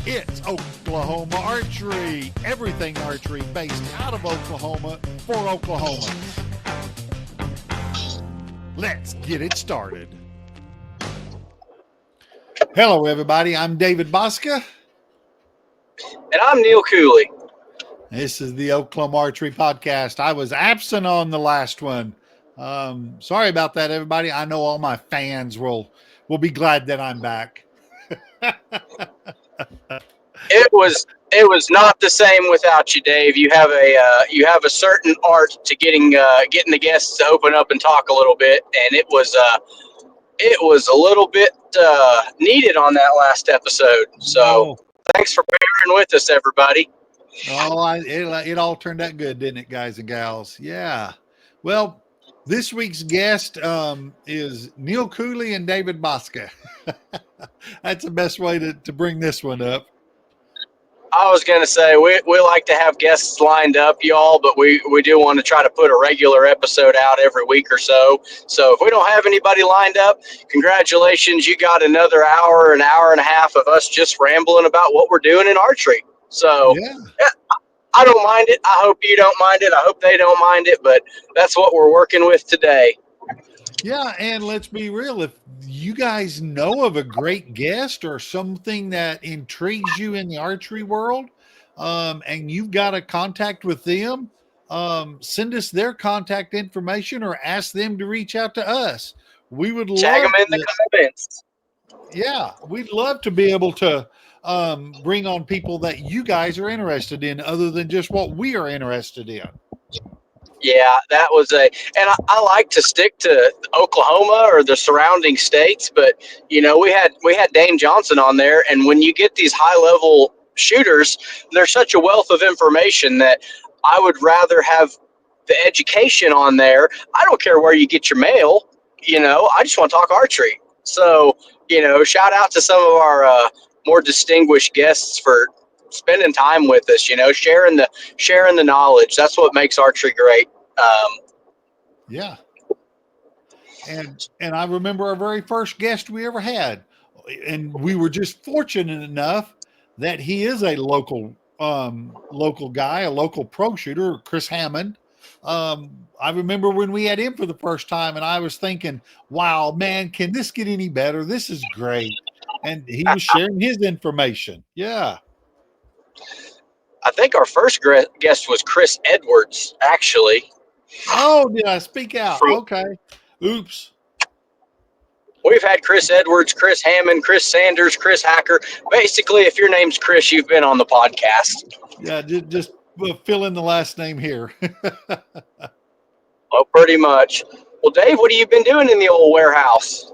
It's Oklahoma Archery. Everything archery based out of Oklahoma for Oklahoma. Let's get it started. Hello, everybody. I'm David Bosca. And I'm Neil Cooley. This is the Oklahoma Archery Podcast. I was absent on the last one. Sorry about that, everybody. I know all my fans will be glad that I'm back. It was not the same without you, Dave. You have a certain art to getting the guests to open up and talk a little bit, and it was a little bit needed on that last episode. So Thanks for bearing with us, everybody. It all turned out good, didn't it, guys and gals? Yeah. Well, this week's guest is Neil Cooley and David Bosca. That's the best way to bring this one up. I was going to say, we like to have guests lined up, y'all, but we do want to try to put a regular episode out every week or so. So if we don't have anybody lined up, congratulations, you got another hour and a half of us just rambling about what we're doing in archery. So yeah, I don't mind it. I hope you don't mind it. I hope they don't mind it, but that's what we're working with today. Yeah, and let's be real. If you guys know of a great guest or something that intrigues you in the archery world, and you've got a contact with them, send us their contact information or ask them to reach out to us. We would tag them in the comments. Yeah, we'd love to be able to bring on people that you guys are interested in other than just what we are interested in. Yeah, that was and I like to stick to Oklahoma or the surrounding states, but we had Dane Johnson on there, and when you get these high level shooters, there's such a wealth of information that I would rather have the education on there. I don't care where you get your mail, I just want to talk archery. So, shout out to some of our more distinguished guests for spending time with us, sharing the knowledge. That's what makes archery great. Yeah. And I remember our very first guest we ever had, and we were just fortunate enough that he is a local guy, a local pro shooter, Chris Hammond. I remember when we had him for the first time, and I was thinking, wow, man, can this get any better? This is great. And he was sharing his information. Yeah. I think our first guest was Chris Edwards, actually. Oh, did I speak out? Okay. Oops. We've had Chris Edwards, Chris Hammond, Chris Sanders, Chris Hacker. Basically, if your name's Chris, you've been on the podcast. Yeah, just fill in the last name here. Well, pretty much. Well, Dave, what have you been doing in the old warehouse?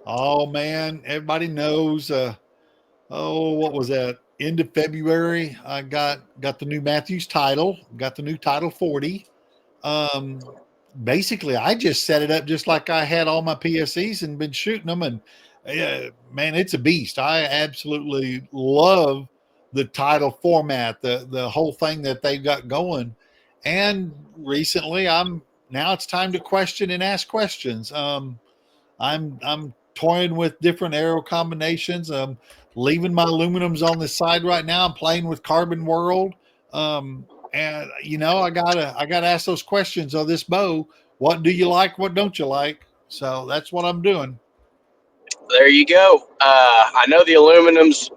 Oh, man, everybody knows. What was that? End of February, I got the new Matthews title, got the new Title 40. Basically, I just set it up just like I had all my PSEs and been shooting them. And man, it's a beast. I absolutely love the title format, the whole thing that they've got going. And recently, now it's time to question and ask questions. I'm toying with different arrow combinations. Leaving my aluminums on the side right now. I'm playing with Carbon World. And I gotta ask those questions of this bow. What do you like? What don't you like? So that's what I'm doing. There you go. I know the aluminums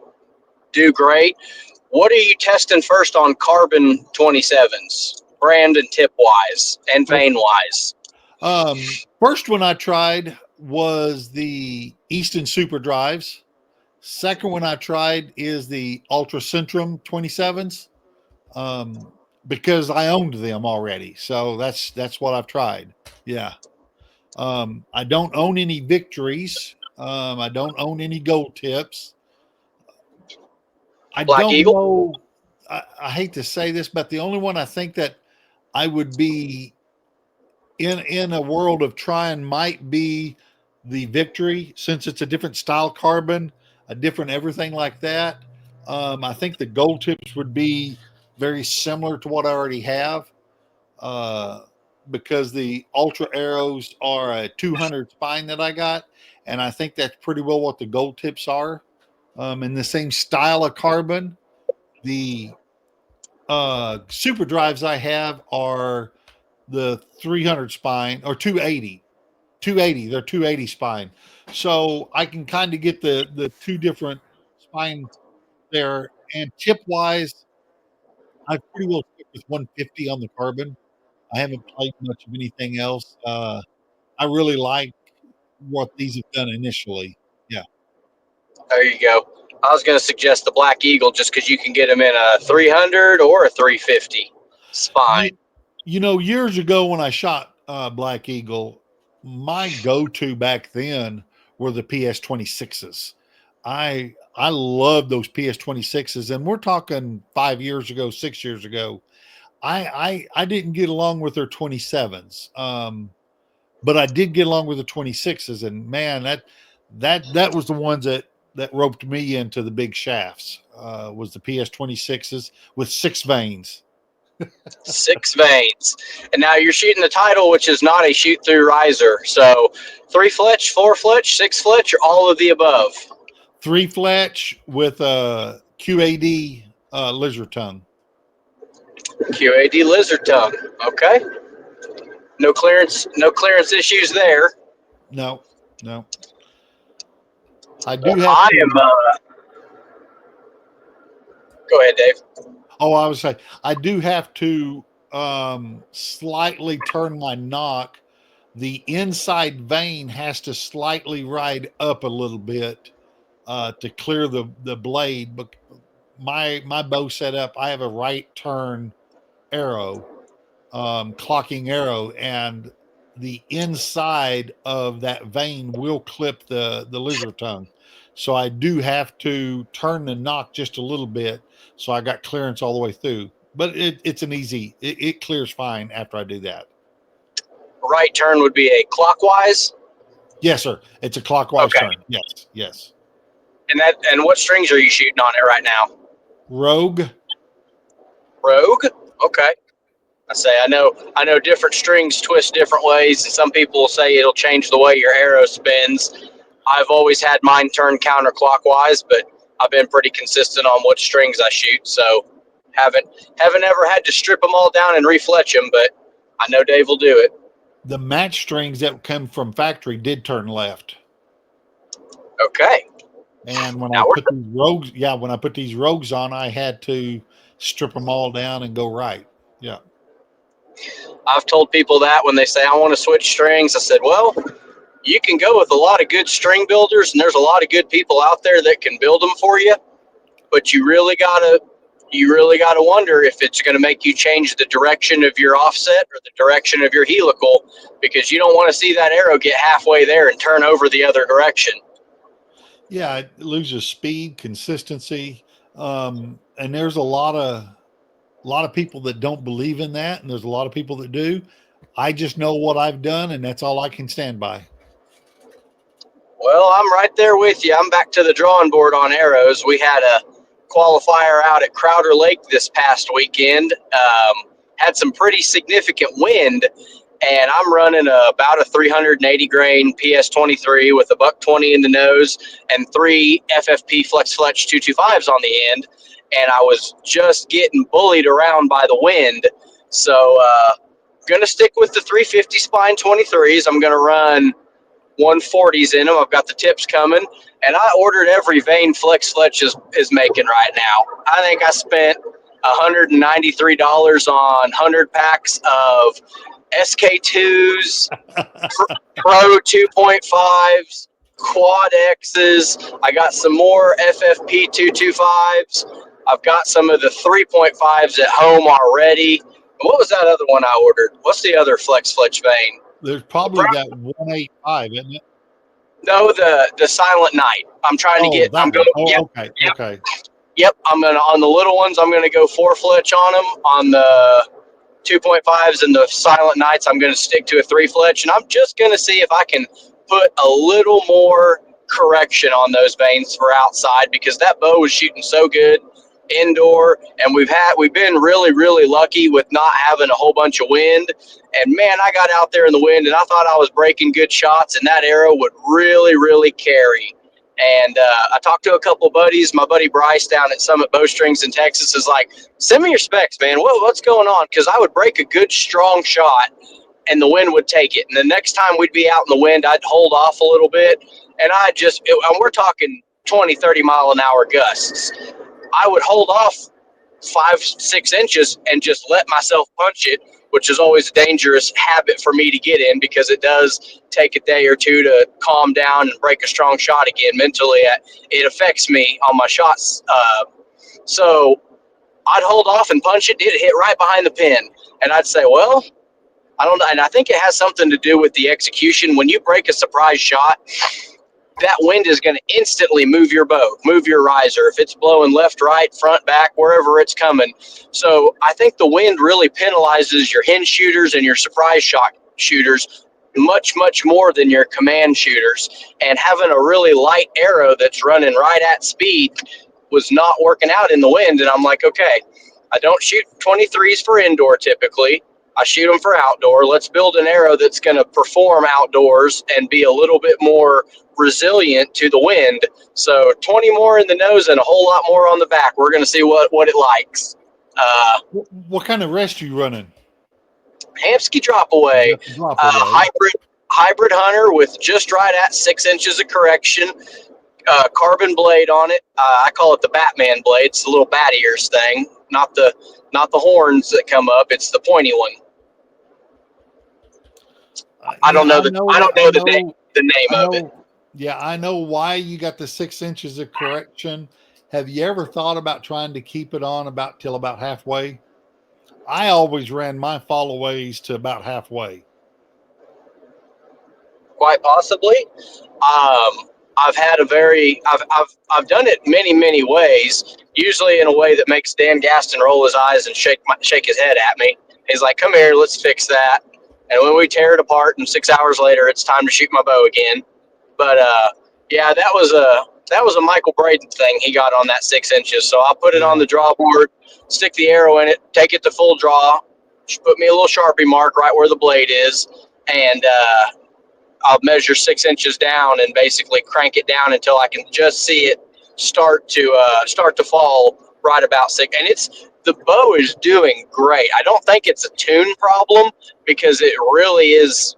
do great. What are you testing first on Carbon 27s, brand and tip wise and vein wise? First one I tried was the Easton Super Drives. Second one I tried is the Ultra Centrum 27s, because I owned them already. So that's what I've tried. Yeah. I don't own any Victories. I don't own any Gold Tips. I Black don't Eagle? know. I hate to say this, but the only one I think that I would be in a world of trying might be the Victory, since it's a different style carbon, a different everything like that. I think the Gold Tips would be very similar to what I already have, because the Ultra Arrows are a 200 spine that I got, and I think that's pretty well what the Gold Tips are. in the same style of carbon. The super drives I have are the 300 spine or 280. 280. They're 280 spine. So I can kind of get the two different spines there. And tip wise, I pretty well stick with 150 on the carbon. I haven't played much of anything else. I really like what these have done initially. Yeah. There you go. I was going to suggest the Black Eagle just because you can get them in a 300 or a 350 spine. Years ago when I shot Black Eagle, my go-to back then were the PS26s. I love those PS26s, and we're talking 5 years ago, 6 years ago. I didn't get along with their 27s, but I did get along with the 26s, and man, that was the ones that roped me into the big shafts. Was the PS26s with 6 vanes. 6 vanes. And now you're shooting the title, which is not a shoot through riser. So 3 fletch, 4 fletch, 6 fletch, or all of the above. 3 fletch with a QAD lizard tongue. QAD lizard tongue. Okay. No clearance issues there. No. I do have. I am. Go ahead, Dave. Oh, I was saying I do have to slightly turn my knock. The inside vane has to slightly ride up a little bit to clear the blade. But my bow setup, I have a right turn arrow, clocking arrow, and the inside of that vane will clip the lizard tongue. So I do have to turn the knock just a little bit, so I got clearance all the way through. But it's an easy. It clears fine after I do that. Right turn would be a clockwise. Yes, sir. It's a clockwise turn. Yes. And what strings are you shooting on it right now? Rogue. Okay. I know different strings twist different ways, and some people will say it'll change the way your arrow spins. I've always had mine turn counterclockwise, but I've been pretty consistent on what strings I shoot, so haven't ever had to strip them all down and refletch them, but I know Dave will do it. The match strings that come from factory did turn left. Okay. And when I put these rogues on, I had to strip them all down and go right. Yeah. I've told people that when they say, I want to switch strings, I said, well, you can go with a lot of good string builders, and there's a lot of good people out there that can build them for you, but you really gotta wonder if it's going to make you change the direction of your offset or the direction of your helical, because you don't want to see that arrow get halfway there and turn over the other direction. Yeah, it loses speed, consistency, and there's a lot of people that don't believe in that, and there's a lot of people that do. I just know what I've done, and that's all I can stand by. Well, I'm right there with you. I'm back to the drawing board on arrows. We had a qualifier out at Crowder Lake this past weekend. Had some pretty significant wind, and I'm running about a 380 grain PS23 with a $120 in the nose and 3 FFP Flex Fletch 225s on the end, and I was just getting bullied around by the wind. So going to stick with the 350 spine 23s. I'm going to run 140s in them. I've got the tips coming, and I ordered every vane Flex Fletch is making right now. I think I spent $193 on 100 packs of SK2s, Pro 2.5s, Quad X's. I got some more FFP 225s. I've got some of the 3.5s at home already. What was that other one I ordered? What's the other Flex Fletch vane? There's probably that 185, isn't it? No, the Silent Night. I'm trying to get. I'm going. Okay. Yep. I'm gonna on the little ones. I'm gonna go 4 fletch on them. On the 2.5s and the Silent Nights, I'm gonna stick to a 3 fletch, and I'm just gonna see if I can put a little more correction on those vanes for outside, because that bow was shooting so good indoor, and we've been really, really lucky with not having a whole bunch of wind. And man, I got out there in the wind, and I thought I was breaking good shots, and that arrow would really, really carry. And I talked to a couple of buddies. My buddy Bryce down at Summit Bowstrings in Texas is like, send me your specs, man. What's going on? Because I would break a good, strong shot, and the wind would take it. And the next time we'd be out in the wind, I'd hold off a little bit. And and we're talking 20, 30 mile an hour gusts. I would hold off 5-6 inches and just let myself punch it, which is always a dangerous habit for me to get in because it does take a day or two to calm down and break a strong shot again mentally. It affects me on my shots. So I'd hold off and punch it. It hit right behind the pin. And I'd say, well, I don't know. And I think it has something to do with the execution. When you break a surprise shot, that wind is going to instantly move your bow, move your riser. If it's blowing left, right, front, back, wherever it's coming. So I think the wind really penalizes your hinge shooters and your surprise shot shooters much, much more than your command shooters. And having a really light arrow that's running right at speed was not working out in the wind. And I'm like, okay, I don't shoot 23s for indoor typically. I shoot them for outdoor. Let's build an arrow that's going to perform outdoors and be a little bit more resilient to the wind. So 20 more in the nose and a whole lot more on the back. We're going to see what it likes. What kind of rest are you running? Hamsky drop away. Hybrid hunter with just right at 6 inches of correction. Carbon blade on it. I call it the Batman blade. It's the little bat ears thing, not the horns that come up. It's the pointy one. I don't know the name of it. Yeah, I know why you got the 6 inches of correction. Have you ever thought about trying to keep it on till about halfway? I always ran my followaways to about halfway. Quite possibly. I've done it many ways, usually in a way that makes Dan Gaston roll his eyes and shake his head at me. He's like, come here, let's fix that. And when we tear it apart and 6 hours later, it's time to shoot my bow again. But yeah, that was a Michael Braden thing he got on that 6 inches. So I'll put it on the draw board, stick the arrow in it, take it to full draw, put me a little Sharpie mark right where the blade is, and I'll measure 6 inches down and basically crank it down until I can just see it start to fall right about 6. And the bow is doing great. I don't think it's a tune problem because it really is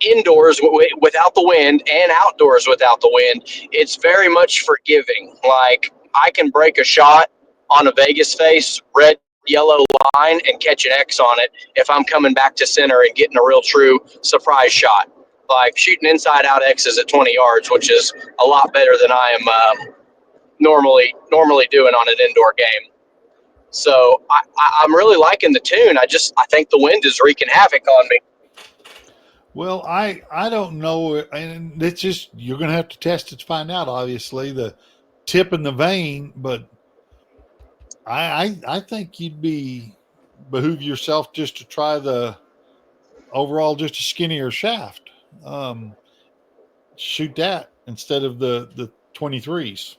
indoors without the wind and outdoors without the wind. It's very much forgiving. Like I can break a shot on a Vegas face, red, yellow line and catch an X on it if I'm coming back to center and getting a real true surprise shot. Like shooting inside out X's at 20 yards, which is a lot better than I am normally doing on an indoor game. So I'm really liking the tune. I think the wind is wreaking havoc on me. Well, I don't know, and it's just you're going to have to test it to find out. Obviously, the tip and the vein, but I think you'd behoove yourself just to try the overall just a skinnier shaft. Shoot that instead of the 23s.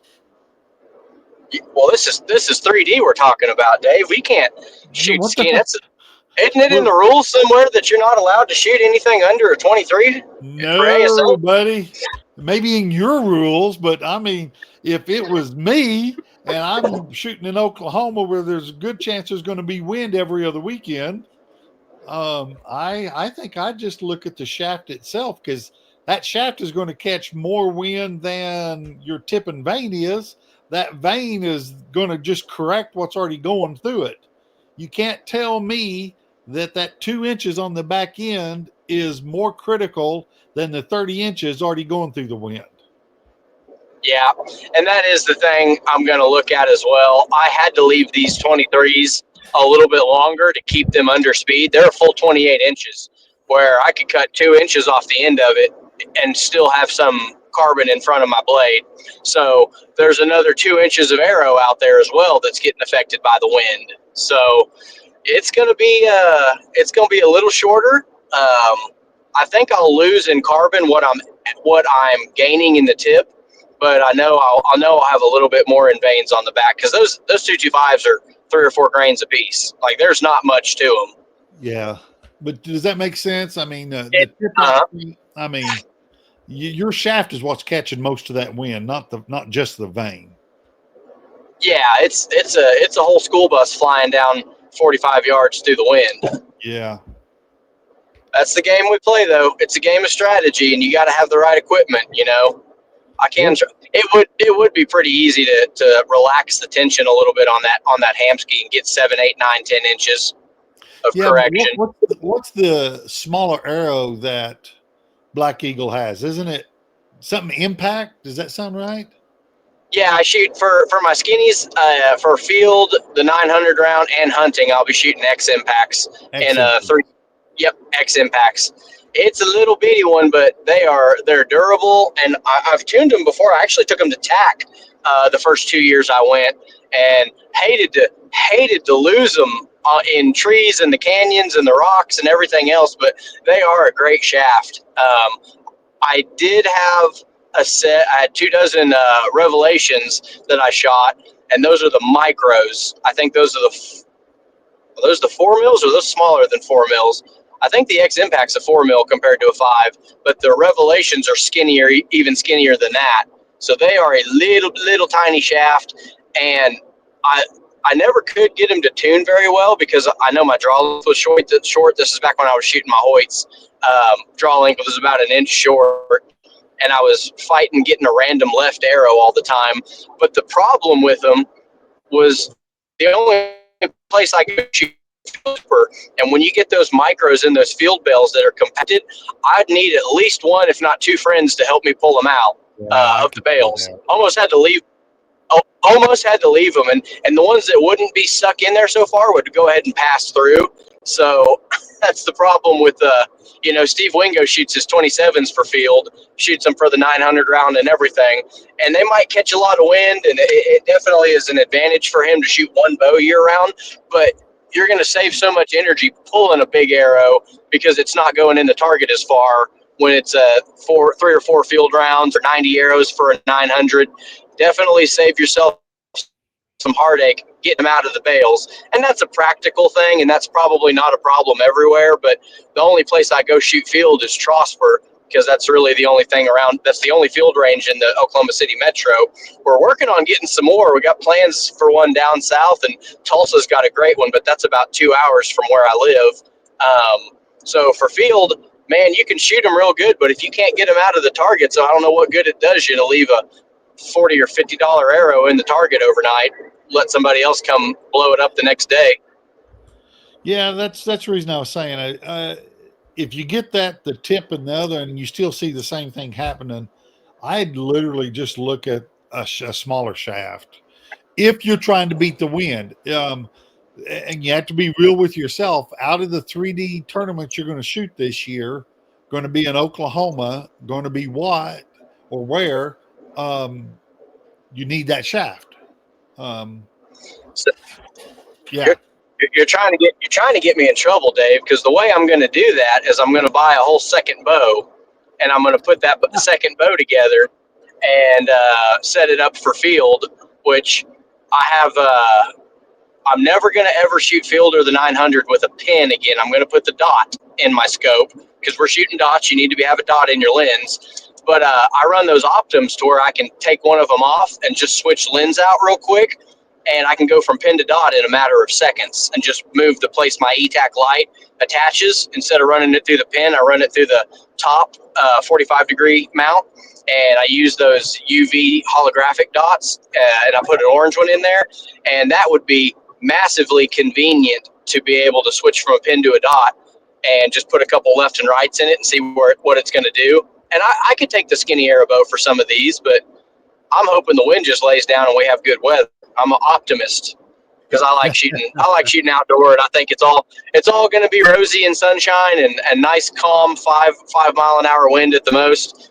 Well, this is 3D we're talking about, Dave. We can't shoot skinny. Isn't it in the rules somewhere that you're not allowed to shoot anything under a 23? No, buddy. Maybe in your rules, but I mean, if it was me and I'm shooting in Oklahoma where there's a good chance there's going to be wind every other weekend, I think I'd just look at the shaft itself because that shaft is going to catch more wind than your tip and vein is. That vein is going to just correct what's already going through it. You can't tell me that 2 inches on the back end is more critical than the 30 inches already going through the wind. Yeah, and that is the thing I'm going to look at as well. I had to leave these 23s a little bit longer to keep them under speed. They're a full 28 inches, where I could cut 2 inches off the end of it and still have some carbon in front of my blade. So there's another 2 inches of arrow out there as well that's getting affected by the wind. So it's going to be a little shorter. I think I'll lose in carbon what I'm gaining in the tip, but I know I'll have a little bit more in veins on the back because those 225s are 3 or 4 grains a piece. Like there's not much to them. Yeah, but does that make sense? I mean, your shaft is what's catching most of that wind, not just the vane. Yeah, it's a whole school bus flying down 45 yards through the wind. Yeah. That's the game we play, though. It's a game of strategy, and you got to have the right equipment. It would be pretty easy to relax the tension a little bit on that hamski and get 7, 8, 9, 10 inches of correction. What's the smaller arrow that Black Eagle has? Isn't it something impact? Does that sound right? Yeah, I shoot for my skinnies, for field, the 900 round, and hunting. I'll be shooting X impacts and 3. Yep, X impacts. It's a little bitty one, but they're durable, and I've tuned them before. I actually took them to TAC the first 2 years I went, and hated to lose them in trees and the canyons and the rocks and everything else. But they are a great shaft. I did have a set. I had 24 Revelations that I shot, and those are the micros. I think those are the 4 mils, or those smaller than 4 mils. I think the X Impact's a 4 mil compared to a 5, but the Revelations are skinnier, even skinnier than that. So they are a little tiny shaft, and I never could get them to tune very well because I know my draw length was short. This is back when I was shooting my Hoyts. Draw length was about 1 inch short, and I was fighting getting a random left arrow all the time. But the problem with them was the only place I could shoot. And when you get those micros in those field bells that are compacted, I'd need at least 1, if not 2 friends to help me pull them out of the bales. Almost had to leave them, and the ones that wouldn't be stuck in there so far would go ahead and pass through. So that's the problem with Steve Wingo shoots his 27s for field, shoots them for the 900 round and everything, and they might catch a lot of wind, and it definitely is an advantage for him to shoot one bow year round, but you're going to save so much energy pulling a big arrow because it's not going in the target as far when it's 3 or 4 field rounds or 90 arrows for a 900. Definitely save yourself some heartache getting them out of the bales. And that's a practical thing, and that's probably not a problem everywhere, but the only place I go shoot field is Trosper, because that's really the only thing around. That's the only field range in the Oklahoma City metro. We're working on getting some more. We got plans for one down south, and Tulsa's got a great one, but that's about 2 hours from where I live. So for field, man, you can shoot them real good, but if you can't get them out of the target, so I don't know what good it does you to leave a $40 or $50 arrow in the target overnight, let somebody else come blow it up the next day. Yeah, that's the reason I was saying if you get the tip and the other, and you still see the same thing happening, I'd literally just look at a smaller shaft. If you're trying to beat the wind, and you have to be real with yourself, out of the 3D tournaments you're going to shoot this year, going to be in Oklahoma, going to be what or where, you need that shaft. Yeah. You're trying to get me in trouble, Dave, because the way I'm going to do that is I'm going to buy a whole second bow, and I'm going to put that second bow together and set it up for field, which I have. I'm never going to ever shoot field or the 900 with a pin again. I'm going to put the dot in my scope because we're shooting dots. You need to have a dot in your lens. But I run those Optims to where I can take one of them off and just switch lens out real quick. And I can go from pin to dot in a matter of seconds and just move the place my ETAC light attaches. Instead of running it through the pin, I run it through the top 45-degree mount. And I use those UV holographic dots, and I put an orange one in there. And that would be massively convenient to be able to switch from a pin to a dot and just put a couple left and rights in it and see what it's going to do. And I could take the skinny arrow bow for some of these, but I'm hoping the wind just lays down and we have good weather. I'm an optimist because I like shooting. I like shooting outdoor, and I think it's all going to be rosy and sunshine and nice, calm 5 mile an hour wind at the most.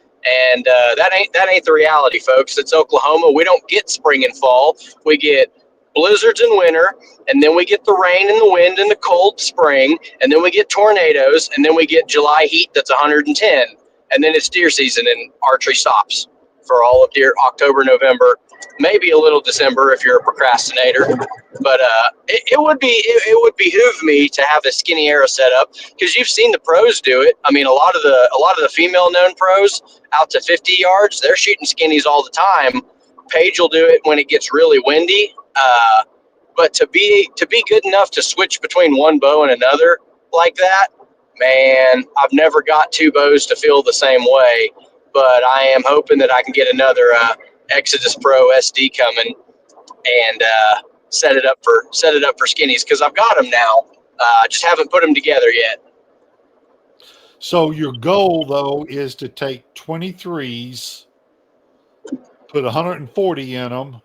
And that ain't the reality, folks. It's Oklahoma. We don't get spring and fall. We get blizzards in winter, and then we get the rain and the wind and the cold spring, and then we get tornadoes, and then we get July heat that's 110, and then it's deer season and archery stops for all of October, November, maybe a little December if you're a procrastinator. But it would behoove me to have a skinny arrow set up, because you've seen the pros do it. I mean, a lot of the female known pros out to 50 yards, they're shooting skinnies all the time. Paige will do it when it gets really windy. But to be good enough to switch between one bow and another like that, man, I've never got two bows to feel the same way. But I am hoping that I can get another Exodus Pro SD coming and set it up for skinnies, because I've got them now. Just haven't put them together yet. So your goal, though, is to take 23s, put 140 in them,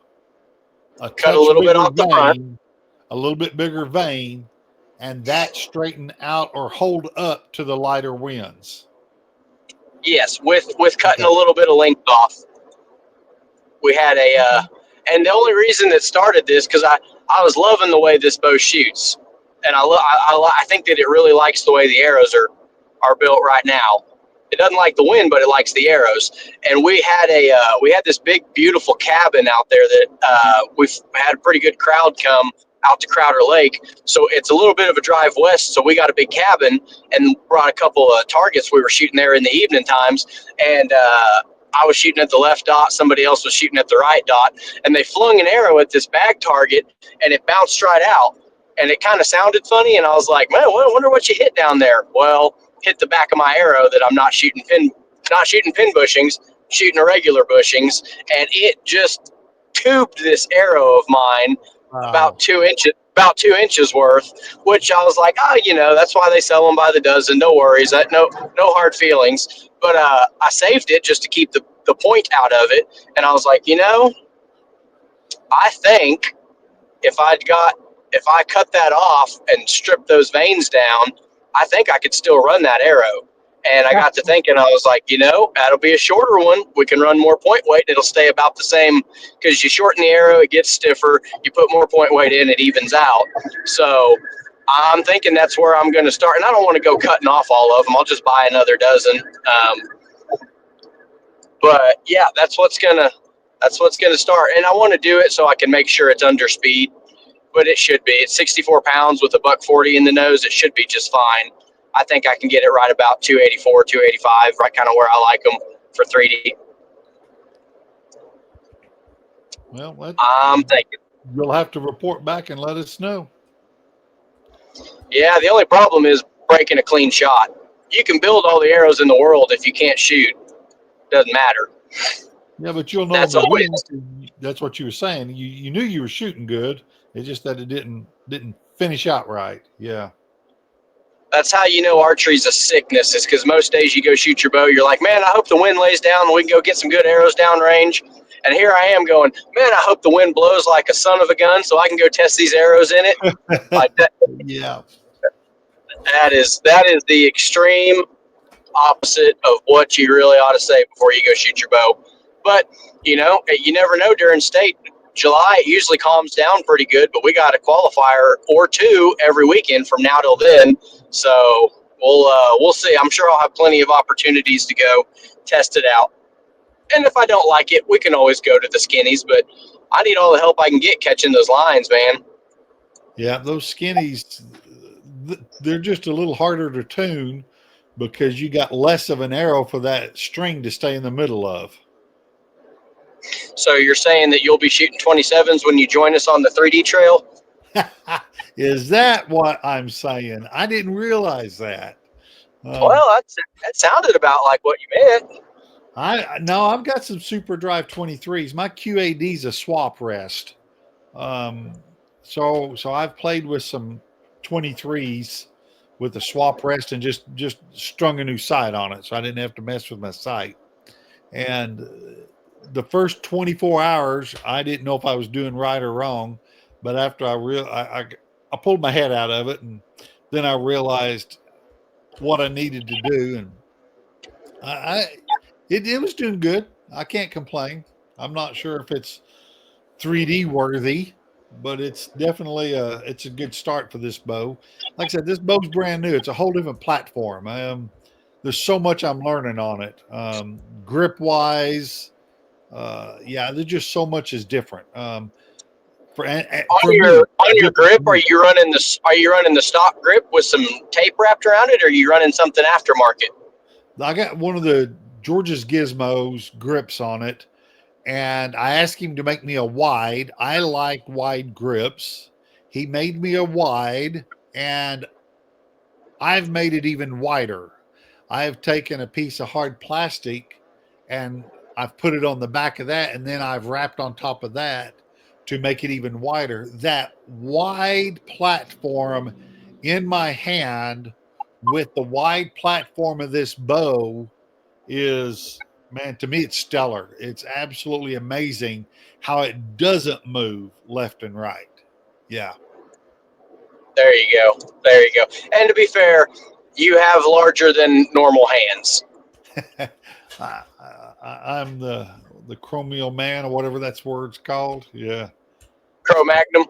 Cut a little bit off the front, a little bit bigger vein, and that straighten out or hold up to the lighter winds. Yes, with cutting a little bit of length off. We had and the only reason that started this, because I was loving the way this bow shoots, and I think that it really likes the way the arrows are built right now. It doesn't like the wind, but it likes the arrows. And we had this big, beautiful cabin out there that we've had a pretty good crowd come out to Crowder Lake. So it's a little bit of a drive west. So we got a big cabin and brought a couple of targets. We were shooting there in the evening times, and I was shooting at the left dot. Somebody else was shooting at the right dot, and they flung an arrow at this bag target, and it bounced right out. And it kind of sounded funny, and I was like, man, I wonder what you hit down there. Well, hit the back of my arrow that I'm not shooting pin bushings, shooting irregular bushings, and it just tubed this arrow of mine about 2 inches worth, which I was like, that's why they sell them by the dozen. No worries, no hard feelings. But I saved it just to keep the point out of it, and I was like, I think if I cut that off and stripped those veins down, I think I could still run that arrow. And I got to thinking, I was like, that'll be a shorter one. We can run more point weight. It'll stay about the same, because you shorten the arrow, it gets stiffer. You put more point weight in, it evens out. So I'm thinking that's where I'm going to start. And I don't want to go cutting off all of them. I'll just buy another dozen. But yeah, that's what's going to start. And I want to do it so I can make sure it's under speed. But it should be. It's 64 pounds with a $140 in the nose. It should be just fine. I think I can get it right about 284, 285, right kind of where I like them for 3D. Well, I'm thinking. You'll have to report back and let us know. Yeah, the only problem is breaking a clean shot. You can build all the arrows in the world. If you can't shoot, doesn't matter. Yeah, but you'll know that's always. That's what you were saying. You knew you were shooting good. It's just that it didn't finish out right. Yeah. That's how you know archery's a sickness, is because most days you go shoot your bow, you're like, man, I hope the wind lays down and we can go get some good arrows downrange. And here I am going, man, I hope the wind blows like a son of a gun so I can go test these arrows in it. Like that. Yeah. That is the extreme opposite of what you really ought to say before you go shoot your bow. But, you never know during state. July, it usually calms down pretty good, but we got a qualifier or two every weekend from now till then. So we'll see. I'm sure I'll have plenty of opportunities to go test it out. And if I don't like it, we can always go to the skinnies, but I need all the help I can get catching those lines, man. Yeah, those skinnies, they're just a little harder to tune because you got less of an arrow for that string to stay in the middle of. So you're saying that you'll be shooting 27s when you join us on the 3D trail? Is that what I'm saying? I didn't realize that. Well, that sounded about like what you meant. I've got some Super Drive 23s. My QAD's a swap rest. So I've played with some 23s with a swap rest and just strung a new sight on it, so I didn't have to mess with my sight. And the first 24 hours, I didn't know if I was doing right or wrong, but after I pulled my head out of it, and then I realized what I needed to do, and it was doing good. I can't complain. I'm not sure if it's 3D worthy, but it's definitely it's a good start for this bow. Like I said, this bow's brand new. It's a whole different platform. There's so much I'm learning on it, grip wise, Yeah, there's just so much is different. On For me, your different for grip, me. are you running the stock grip with some tape wrapped around it, or are you running something aftermarket? I got one of the George's Gizmos grips on it, and I asked him to make me a wide. I like wide grips. He made me a wide, and I've made it even wider. I've taken a piece of hard plastic and I've put it on the back of that, and then I've wrapped on top of that to make it even wider. That wide platform in my hand with the wide platform of this bow is, man, to me, it's stellar. It's absolutely amazing how it doesn't move left and right. Yeah. There you go. There you go. And to be fair, you have larger than normal hands. I, I'm the chromial man or whatever that's word's called. Yeah. Cro Magnum.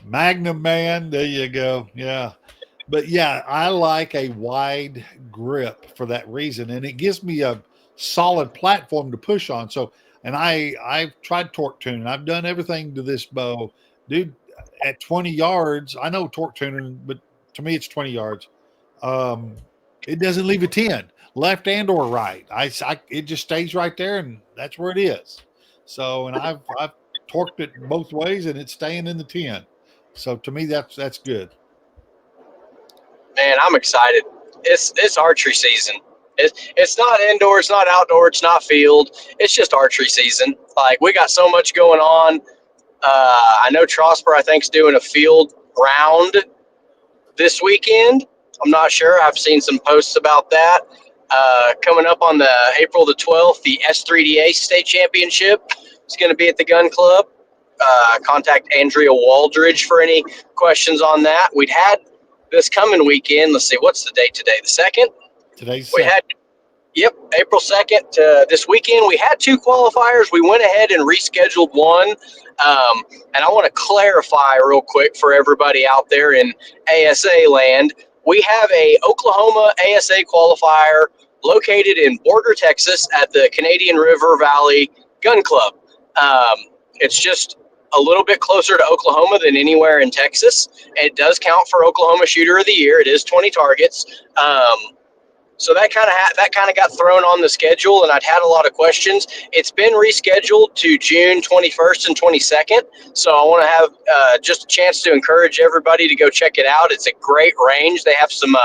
Magnum man. There you go. Yeah. But yeah, I like a wide grip for that reason. And it gives me a solid platform to push on. So, and I've tried torque tuning. I've done everything to this bow. Dude, at 20 yards, I know torque tuning, but to me it's 20 yards. Um, it doesn't leave a 10, left and or right. It just stays right there, and that's where it is. So, and I've torqued it both ways, and it's staying in the 10. So to me, that's good. Man, I'm excited. It's archery season. It's not indoor, it's not outdoor, it's not field. It's just archery season. Like we got so much going on. I know Trosper, I think, is doing a field round this weekend. I'm not sure. I've seen some posts about that. Coming up on the April the 12th, the S3DA State Championship is going to be at the Gun Club. Contact Andrea Waldridge for any questions on that. We'd had this coming weekend. Let's see, what's the date today? The 2nd? Today's We second. had, yep, April 2nd. This weekend, we had 2 qualifiers. We went ahead and rescheduled one. And I want to clarify real quick for everybody out there in ASA land. We have a Oklahoma ASA qualifier located in Borger, Texas at the Canadian River Valley Gun Club. It's just a little bit closer to Oklahoma than anywhere in Texas. It does count for Oklahoma Shooter of the Year. It is 20 targets. So that kind of got thrown on the schedule, and I'd had a lot of questions. It's been rescheduled to June 21st and 22nd. So I want to have just a chance to encourage everybody to go check it out. It's a great range. They have some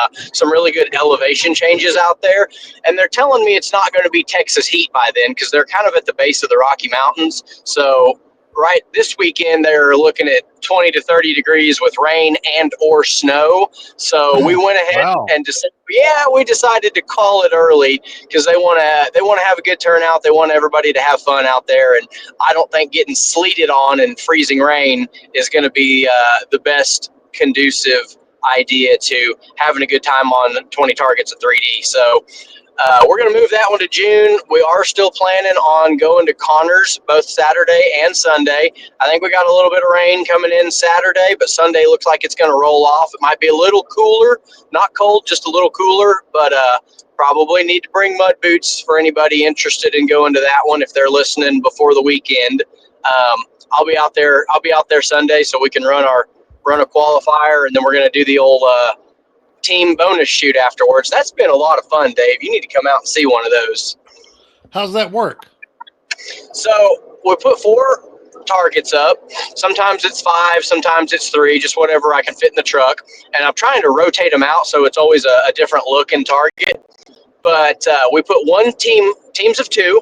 really good elevation changes out there, and they're telling me it's not going to be Texas heat by then because they're kind of at the base of the Rocky Mountains. So right this weekend they're looking at 20 to 30 degrees with rain and or snow. So we went ahead Wow. and we decided to call it early because they want to have a good turnout. They want everybody to have fun out there, and I don't think getting sleeted on and freezing rain is going to be the best conducive idea to having a good time on 20 targets at 3D. So we're going to move that one to June. We are still planning on going to Connors both Saturday and Sunday. I think we got a little bit of rain coming in Saturday, but Sunday looks like it's going to roll off. It might be a little cooler, not cold, just a little cooler, but probably need to bring mud boots for anybody interested in going to that one if they're listening before the weekend. I'll be out there Sunday so we can run a qualifier, and then we're going to do the old team bonus shoot afterwards. That's been a lot of fun, Dave. You need to come out and see one of those. How's that work? So we put 4 targets up. Sometimes it's 5, sometimes it's 3, just whatever I can fit in the truck. And I'm trying to rotate them out so it's always a different looking target. But we put teams of 2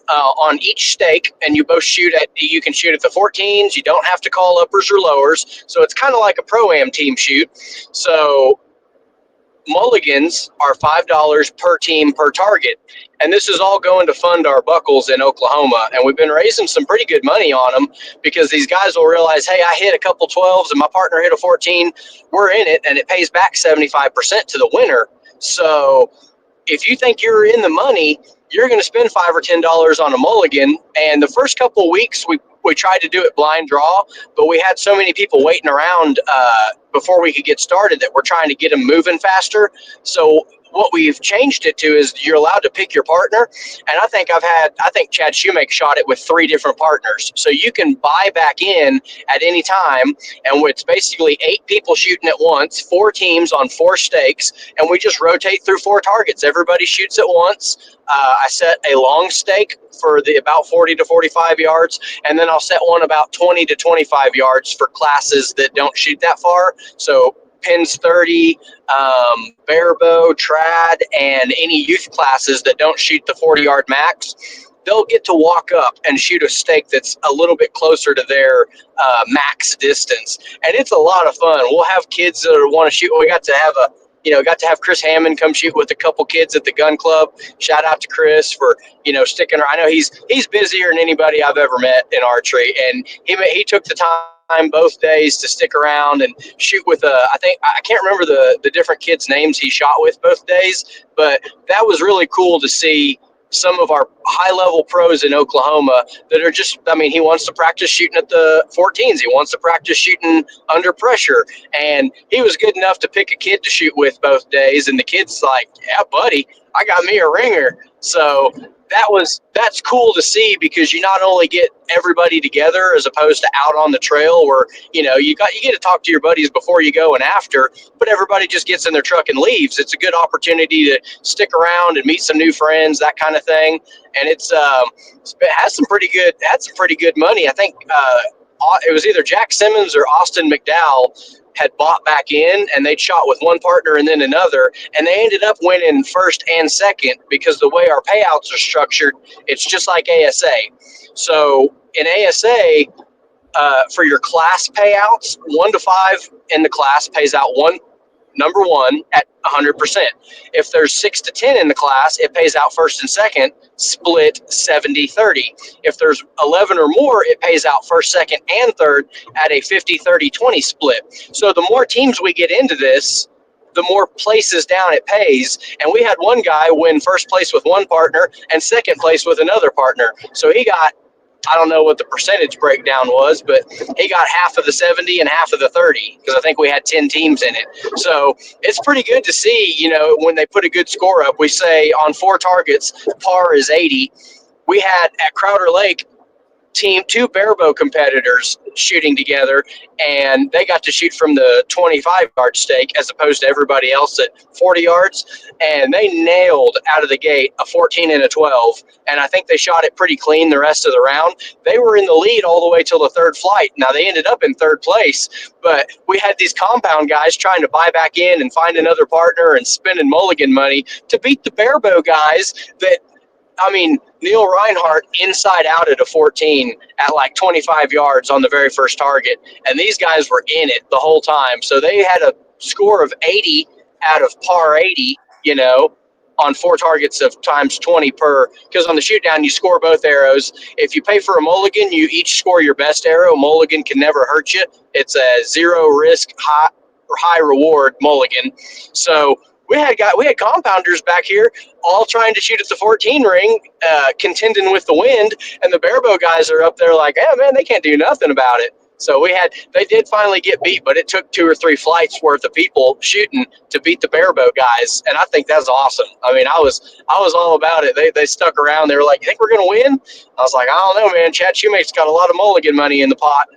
on each stake, and you can shoot at the 14s. You don't have to call uppers or lowers. So it's kind of like a pro-am team shoot. So mulligans are $5 per team per target, and this is all going to fund our buckles in Oklahoma. And we've been raising some pretty good money on them because these guys will realize, hey, I hit a couple 12s and my partner hit a 14. We're in it, and it pays back 75% to the winner. So if you think you're in the money, you're going to spend $5 or $10 on a mulligan. And the first couple of weeks, we tried to do it blind draw, but we had so many people waiting around before we could get started that we're trying to get them moving faster. So what we've changed it to is you're allowed to pick your partner. And I think Chad Shoemake shot it with 3 different partners. So you can buy back in at any time. And it's basically 8 people shooting at once, 4 teams on 4 stakes. And we just rotate through 4 targets. Everybody shoots at once. I set a long stake for the about 40 to 45 yards. And then I'll set one about 20 to 25 yards for classes that don't shoot that far. So pins 30, barebow, trad, and any youth classes that don't shoot the 40-yard max, they'll get to walk up and shoot a stake that's a little bit closer to their max distance. And it's a lot of fun. We'll have kids that want to shoot. We got to have Chris Hammond come shoot with a couple kids at the gun club. Shout out to Chris for, sticking around. I know he's busier than anybody I've ever met in archery, and he took the time both days to stick around and shoot with I can't remember the different kids' names he shot with both days, but that was really cool to see some of our high-level pros in Oklahoma that are just, he wants to practice shooting at the 14s. He wants to practice shooting under pressure. And he was good enough to pick a kid to shoot with both days. And the kid's like, yeah, buddy, I got me a ringer. So that's cool to see, because you not only get everybody together as opposed to out on the trail where, you get to talk to your buddies before you go and after, but everybody just gets in their truck and leaves. It's a good opportunity to stick around and meet some new friends, that kind of thing. And it had some pretty good money. I think it was either Jack Simmons or Austin McDowell had bought back in, and they'd shot with one partner and then another, and they ended up winning first and second, because the way our payouts are structured, it's just like ASA. So in ASA, for your class payouts, 1 to 5 in the class pays out number one at 100%. If there's 6 to 10 in the class, it pays out first and second, split 70-30. If there's 11 or more, it pays out first, second, and third at a 50-30-20 split. So the more teams we get into this, the more places down it pays. And we had one guy win first place with one partner and second place with another partner. So he got, I don't know what the percentage breakdown was, but he got half of the 70 and half of the 30, because I think we had 10 teams in it. So it's pretty good to see, when they put a good score up. We say on 4 targets, par is 80. We had at Crowder Lake, 2 barebow competitors shooting together, and they got to shoot from the 25-yard stake as opposed to everybody else at 40 yards, and they nailed out of the gate a 14 and a 12, and I think they shot it pretty clean the rest of the round. They were in the lead all the way till the 3rd flight. Now, they ended up in 3rd place, but we had these compound guys trying to buy back in and find another partner and spending mulligan money to beat the barebow guys that, Neil Reinhardt inside out at a 14 at like 25 yards on the very first target. And these guys were in it the whole time. So they had a score of 80 out of par 80, on 4 targets of times 20 per, because on the shoot down, you score both arrows. If you pay for a mulligan, you each score your best arrow. Mulligan can never hurt you. It's a 0 risk, high reward mulligan. So we had compounders back here all trying to shoot at the 14 ring, contending with the wind, and the barebow guys are up there like, man, they can't do nothing about it. So they did finally get beat, but it took 2 or 3 flights worth of people shooting to beat the barebow guys, and I think that's awesome. I was all about it. They stuck around. They were like, "You think we're gonna win?" I was like, "I don't know, man. Chad Shoemake's got a lot of mulligan money in the pot."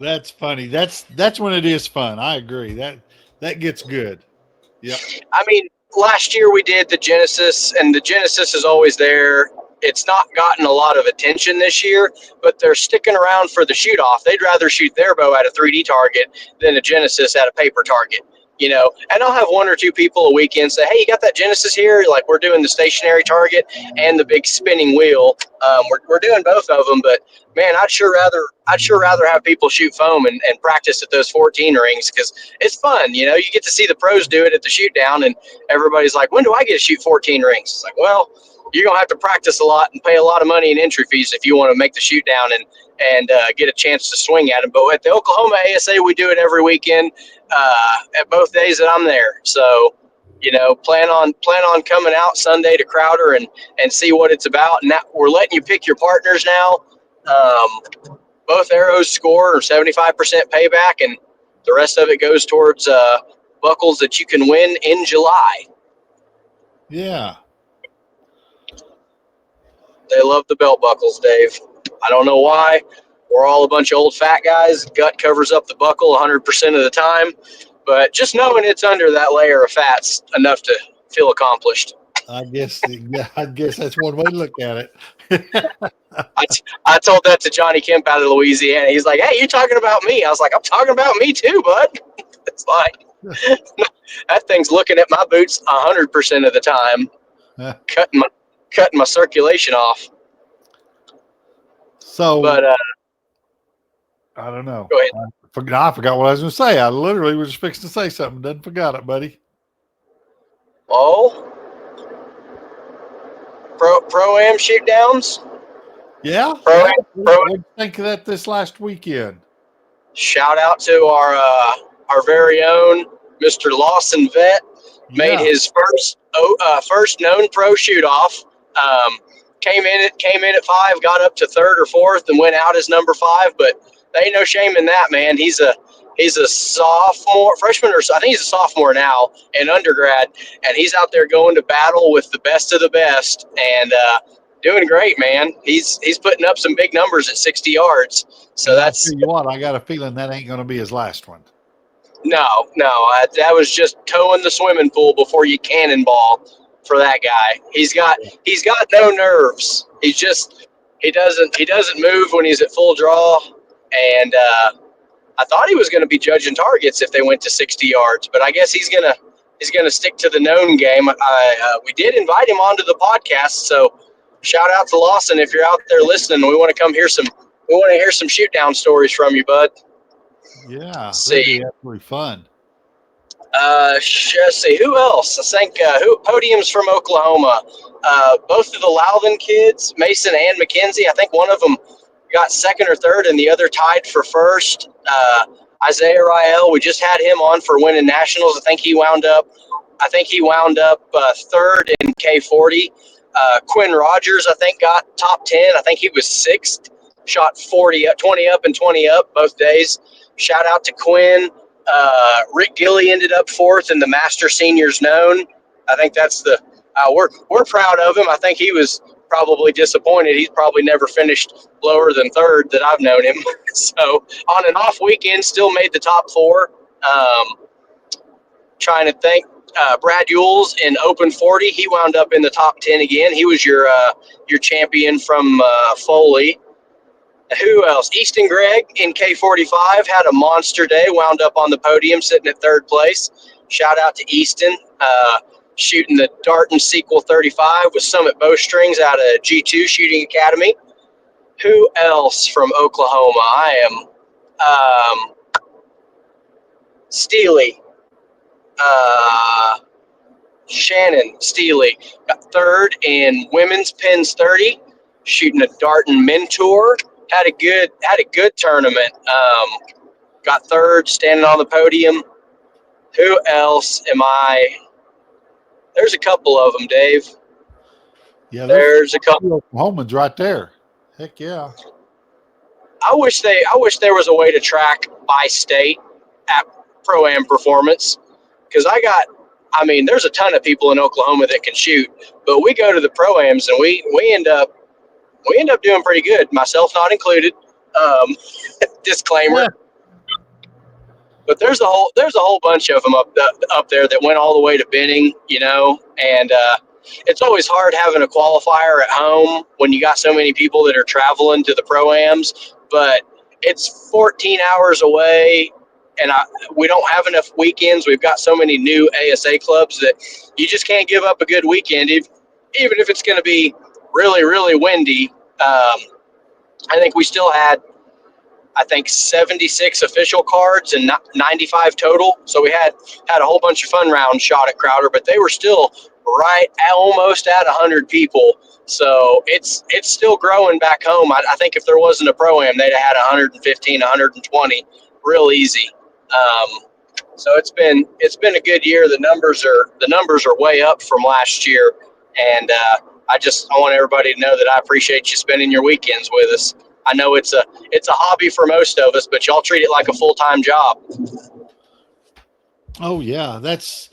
That's funny. That's when it is fun. I agree. That gets good. Yeah. Last year we did the Genesis, and the Genesis is always there. It's not gotten a lot of attention this year, but they're sticking around for the shoot off. They'd rather shoot their bow at a 3D target than a Genesis at a paper target, and I'll have 1 or 2 people a weekend say, "Hey, you got that Genesis here?" Like, we're doing the stationary target and the big spinning wheel. We're doing both of them, but man, I'd sure rather have people shoot foam and practice at those 14 rings, because it's fun. You get to see the pros do it at the shoot down, and everybody's like, "When do I get to shoot 14 rings?" It's like, well, you're going to have to practice a lot and pay a lot of money in entry fees if you want to make the shoot down and get a chance to swing at them. But at the Oklahoma ASA, we do it every weekend at both days that I'm there. So, plan on coming out Sunday to Crowder and see what it's about. And that, we're letting you pick your partners now. Both arrows score 75% payback, and the rest of it goes towards buckles that you can win in July. Yeah. They love the belt buckles, Dave. I don't know why. We're all a bunch of old fat guys. Gut covers up the buckle 100% of the time. But just knowing it's under that layer of fat's enough to feel accomplished. I guess that's one way to look at it. I told that to Johnny Kemp out of Louisiana. He's like, hey, you talking about me? I was like, I'm talking about me too, bud. It's like, that thing's looking at my boots 100% of the time, cutting my circulation off. So, But I don't know. Go ahead. I forgot what I was going to say. I literally was fixing to say something. Done forgot it, buddy. Oh, pro-am shoot downs. Yeah. Pro-am. What did you think of that this last weekend? Shout out to our very own Mr. Lawson Vet. Made his first known pro shoot off. Came in at 5, got up to 3rd or 4th, and went out as number 5. But there ain't no shame in that, man. He's a sophomore, freshman, or I think he's a sophomore now in undergrad, and he's out there going to battle with the best of the best, and doing great, man. He's putting up some big numbers at 60 yards. So that's. I'll tell you what, I got a feeling that ain't going to be his last one. No, that was just toeing the swimming pool before you cannonball for that guy. He's got no nerves. He doesn't move when he's at full draw, and I thought he was going to be judging targets if they went to 60 yards, but I guess he's gonna stick to the known game. We did invite him onto the podcast, so shout out to Lawson if you're out there listening. We want to hear some shoot down stories from you, bud. Yeah, that'd be absolutely fun. Let's see who else. I think podiums from Oklahoma. Both of the Loudon kids, Mason and Mackenzie. I think one of them got 2nd or 3rd, and the other tied for 1st. Isaiah Rael, we just had him on for winning nationals. I think he wound up 3rd in K40. Quinn Rogers, I think, got top 10. I think he was 6th. Shot 20 up and 20 up both days. Shout out to Quinn. Rick Gilly ended up 4th in the Master Seniors Known. I think that's we're proud of him. I think he was probably disappointed. He's probably never finished lower than 3rd that I've known him. So on an off weekend, still made the top 4. Trying to think, Brad Yules in Open 40, he wound up in the top 10 again. He was your champion from Foley. Who else? Easton Gregg in K45 had a monster day, wound up on the podium sitting at 3rd place. Shout out to Easton, shooting the Dart and Sequel 35 with Summit Bowstrings out of G2 Shooting Academy. Who else from Oklahoma? I am Steely. Shannon Steely got 3rd in Women's Pins 30, shooting a Dart and Mentor. Had a good tournament. Got 3rd, standing on the podium. Who else am I? There's a couple of them, Dave. Yeah, there's a couple. Oklahomans right there. Heck yeah. I wish there was a way to track by state at Pro-Am performance, because there's a ton of people in Oklahoma that can shoot, but we go to the Pro-Ams and we end up doing pretty good, myself not included. Disclaimer. Yeah. But there's a whole bunch of them up there that went all the way to Benning, and it's always hard having a qualifier at home when you got so many people that are traveling to the Pro-Ams, but it's 14 hours away, and we don't have enough weekends. We've got so many new ASA clubs that you just can't give up a good weekend, even if it's going to be really, really windy. I think we still had 76 official cards and 95 total. So we had a whole bunch of fun rounds shot at Crowder, but they were still almost at 100 people. So it's still growing back home. I think if there wasn't a Pro-Am, they'd have had 115, 120 real easy. So it's been a good year. The numbers are way up from last year, and I want everybody to know that I appreciate you spending your weekends with us. I know it's a hobby for most of us, but y'all treat it like a full-time job. Oh yeah, that's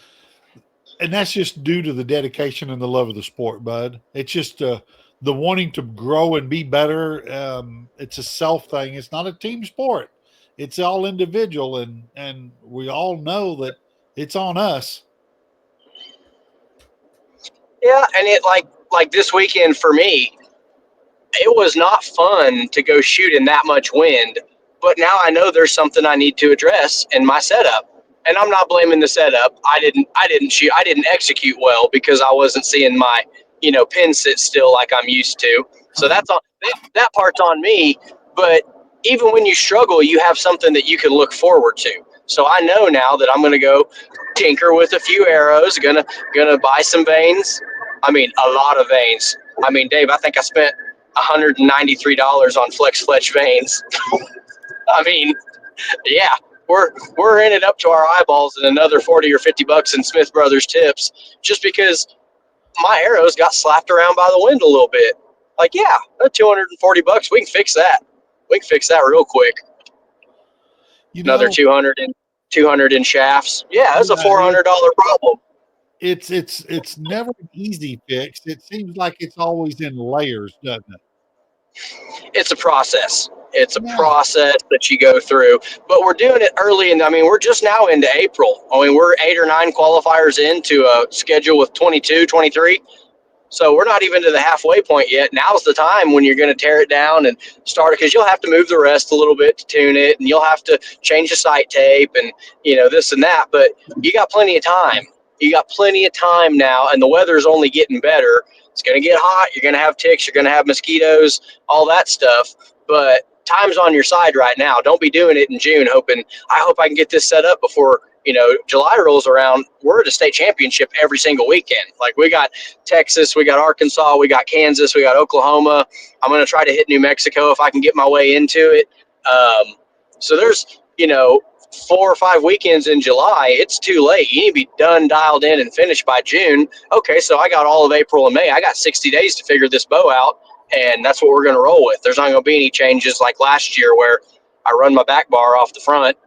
just due to the dedication and the love of the sport, bud. It's just the wanting to grow and be better. It's a self thing. It's not a team sport. It's all individual, and we all know that it's on us. Yeah, and it like this weekend for me, it was not fun to go shoot in that much wind. But now I know there's something I need to address in my setup. And I'm not blaming the setup. I didn't shoot. I didn't execute well because I wasn't seeing my, pin sit still like I'm used to. So that's on that part's on me. But even when you struggle, you have something that you can look forward to. So I know now that I'm going to go tinker with a few arrows. Gonna buy some vanes. I mean, a lot of vanes. I mean, Dave, I think I spent $193 on Flex Fletch vanes. I mean, yeah, we're in it up to our eyeballs and another 40 or $50 in Smith Brothers tips just because my arrows got slapped around by the wind a little bit. Like, yeah, $240, we can fix that. We can fix that real quick. You Another know, 200 in shafts. Yeah, that's a yeah, $400 problem. it's never an easy fix. It seems like it's always in layers, doesn't it? It's a process. It's a Yeah. process that you go through, but we're doing it early. And I mean, we're just now into April. I mean, we're 8 or 9 qualifiers into a schedule with 22, 23. So we're not even to the halfway point yet. Now's the time when you're going to tear it down and start it because you'll have to move the rest a little bit to tune it, and you'll have to change the sight tape and this and that. But you got plenty of time. You got plenty of time now, and the weather's only getting better. It's going to get hot. You're going to have ticks. You're going to have mosquitoes, all that stuff. But time's on your side right now. Don't be doing it in June hoping, I hope I can get this set up before, July rolls around. We're at a state championship every single weekend. Like, we got Texas, we got Arkansas, we got Kansas, we got Oklahoma. I'm going to try to hit New Mexico if I can get my way into it. So there's, 4 or 5 weekends in July. It's too late. You need to be done, dialed in, and finished by June. Okay, so I got all of April and May. I got 60 days to figure this bow out, and that's what we're going to roll with. There's not going to be any changes like last year where I run my back bar off the front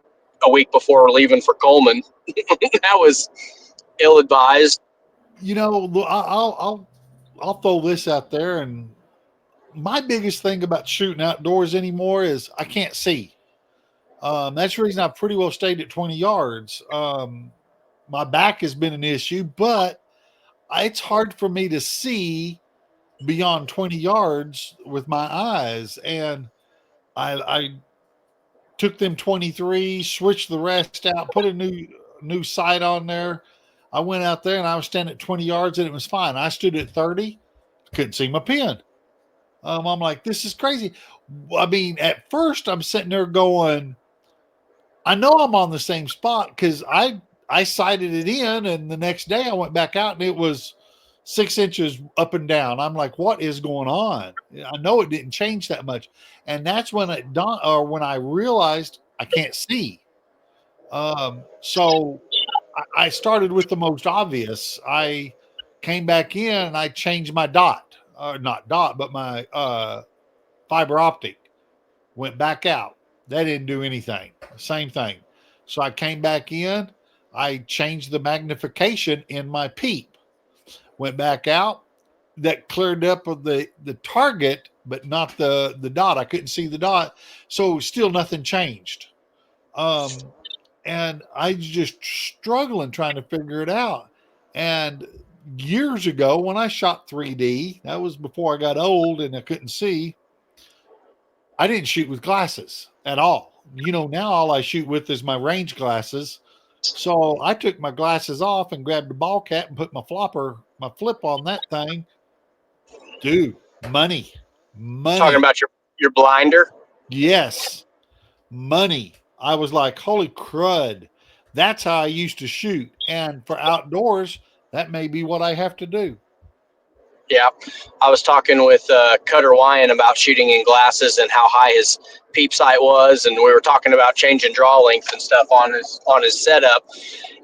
a week before leaving for Coleman. That was ill-advised. I'll throw this out there, and my biggest thing about shooting outdoors anymore is I can't see. That's the reason I've pretty well stayed at 20 yards. My back has been an issue, but it's hard for me to see beyond 20 yards with my eyes. And I took them 23, switched the rest out, put a new sight on there. I went out there and I was standing at 20 yards and it was fine. I stood at 30, couldn't see my pin. I'm like, this is crazy. I mean, at first I'm sitting there going, I know I'm on the same spot because I sighted it in, and the next day I went back out and it was 6 inches up and down. I'm like, what is going on? I know it didn't change that much, and that's when it dawned, or when I realized I can't see. So I started with the most obvious. I came back in and I changed my dot, not dot, but my fiber optic. Went back out. That didn't do anything. Same thing. So I came back in. I changed the magnification in my peep. Went back out. That cleared up of the target, but not the dot. I couldn't see the dot. So still nothing changed. And I was just struggling trying to figure it out. And years ago, when I shot 3D, that was before I got old and I couldn't see. I didn't shoot with glasses at all. Now all I shoot with is my range glasses. So I took my glasses off and grabbed the ball cap and put my flip on that thing. Dude, money. Talking about your blinder. Yes, money. I was like, holy crud. That's how I used to shoot. And for outdoors, that may be what I have to do. Yeah, I was talking with Cutter Wyan about shooting in glasses and how high his peep sight was, and we were talking about changing draw length and stuff on his setup.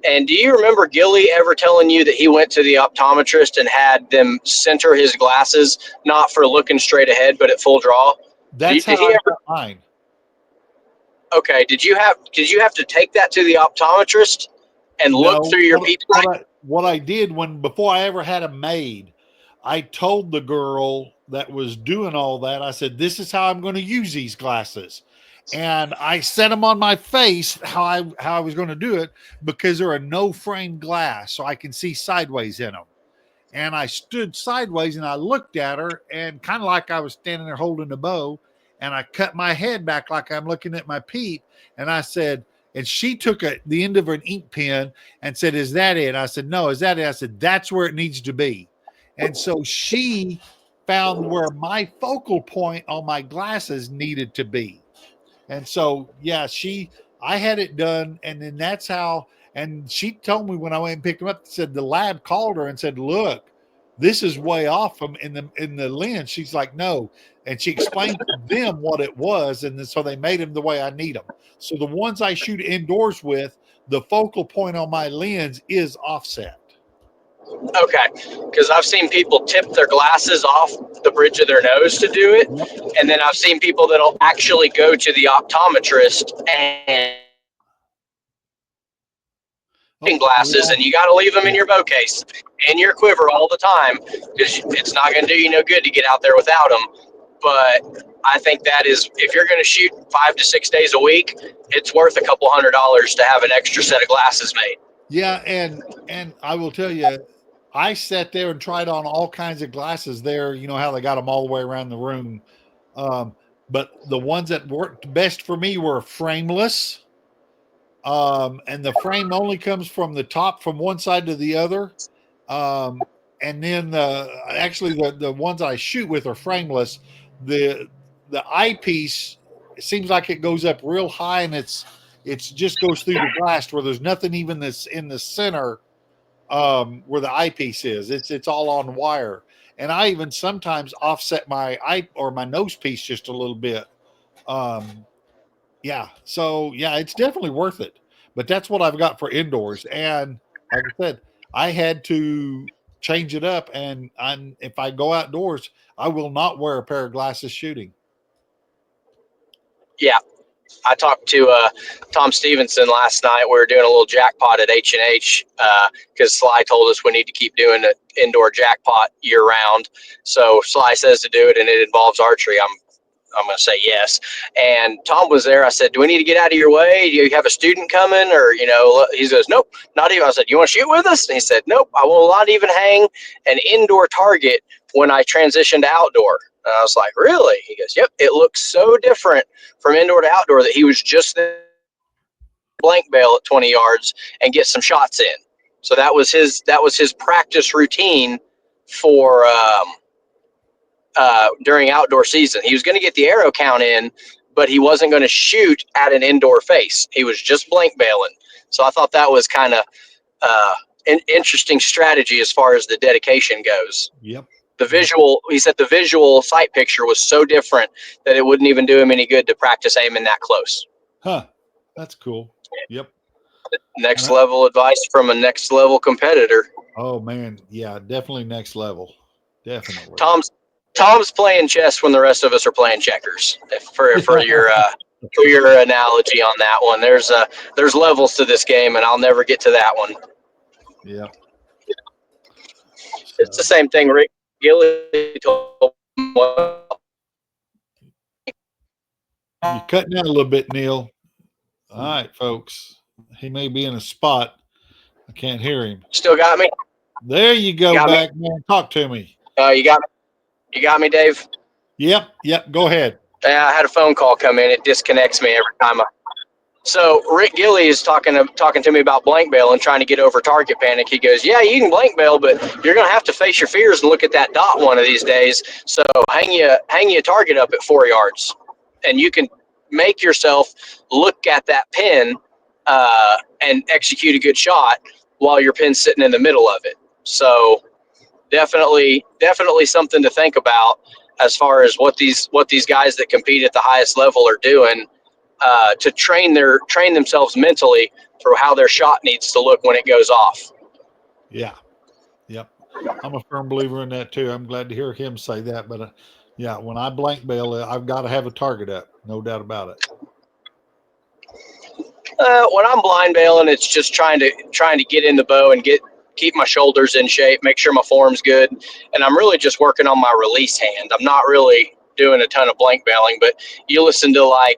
And do you remember Gilly ever telling you that he went to the optometrist and had them center his glasses, not for looking straight ahead, but at full draw? That's how Did he I ever? got mine. Okay. Did you have to take that to the optometrist and look through your peep sight? What I did before I ever had them made, I told the girl that was doing all that, I said, this is how I'm going to use these glasses. And I set them on my face how I was going to do it, because they're a no frame glass, so I can see sideways in them. And I stood sideways and I looked at her, and kind of like I was standing there holding the bow, and I cut my head back like I'm looking at my peep. And I said, and she took the end of an ink pen and said, is that it? I said, no. Is that it? I said, that's where it needs to be. And so she found where my focal point on my glasses needed to be. And so, yeah, I had it done. And then that's how, and she told me when I went and picked them up, said the lab called her and said, look, this is way off from in the lens. She's like, no. And she explained to them what it was. And then, so they made them the way I need them. So the ones I shoot indoors with, the focal point on my lens is offset. Okay, because I've seen people tip their glasses off the bridge of their nose to do it, and then I've seen people that'll actually go to the optometrist and glasses, and you got to leave them in your bow case, in your quiver all the time, because it's not going to do you no good to get out there without them. But I think that is, if you're going to shoot 5 to 6 days a week, it's worth a couple $100 to have an extra set of glasses made. Yeah, and I will tell you, I sat there and tried on all kinds of glasses there. You know how they got them all the way around the room. But the ones that worked best for me were frameless. And the frame only comes from the top from one side to the other. And then actually the ones I shoot with are frameless. The eyepiece, it seems like it goes up real high, and it's just goes through the glass where there's nothing even that's in the center where the eyepiece is. It's all on wire. And I even sometimes offset my eye or my nose piece just a little bit. Yeah. So yeah, it's definitely worth it. But that's what I've got for indoors. And like I said, I had to change it up. And if I go outdoors, I will not wear a pair of glasses shooting. Yeah. I talked to Tom Stevenson last night. We were doing a little jackpot at H&H because Sly told us we need to keep doing an indoor jackpot year round. So Sly says to do it, and it involves archery. I'm going to say yes. And Tom was there. I said, do we need to get out of your way? Do you have a student coming? Or, he says, nope, not even. I said, you want to shoot with us? And he said, nope, I will not even hang an indoor target when I transition to outdoor. And I was like, really? He goes, yep, it looks so different from indoor to outdoor that he was just there blank bail at 20 yards and get some shots in. So that was his practice routine for during outdoor season. He was going to get the arrow count in, but he wasn't going to shoot at an indoor face. He was just blank bailing. So I thought that was kind of an interesting strategy as far as the dedication goes. Yep. He said the visual sight picture was so different that it wouldn't even do him any good to practice aiming that close. Huh. That's cool. Yep. Next level advice from a next level competitor. Oh man. Yeah, definitely next level. Definitely. Tom's playing chess when the rest of us are playing checkers. For your analogy on that one, there's levels to this game, and I'll never get to that one. Yeah. It's the same thing Rick Gilly told me. You're cutting out a little bit, Neil. All right, folks. He may be in a spot. I can't hear him. Still got me? There you go, back, man. Talk to me. You got me? You got me, Dave? Yep. Go ahead. Yeah, I had a phone call come in. It disconnects me every time. So Rick Gilly is talking to me about blank bail and trying to get over target panic. He goes, yeah, you can blank bail, but you're going to have to face your fears and look at that dot one of these days. So hang you target up at 4 yards, and you can make yourself look at that pin and execute a good shot while your pin's sitting in the middle of it. So definitely something to think about as far as what these guys that compete at the highest level are doing to train themselves mentally for how their shot needs to look when it goes off. Yeah. Yep. I'm a firm believer in that too. I'm glad to hear him say that. But yeah, when I blank bail, I've got to have a target up. No doubt about it. When I'm blind bailing, it's just trying to get in the bow and keep my shoulders in shape, make sure my form's good, and I'm really just working on my release hand. I'm not really doing a ton of blank bailing, but you listen to like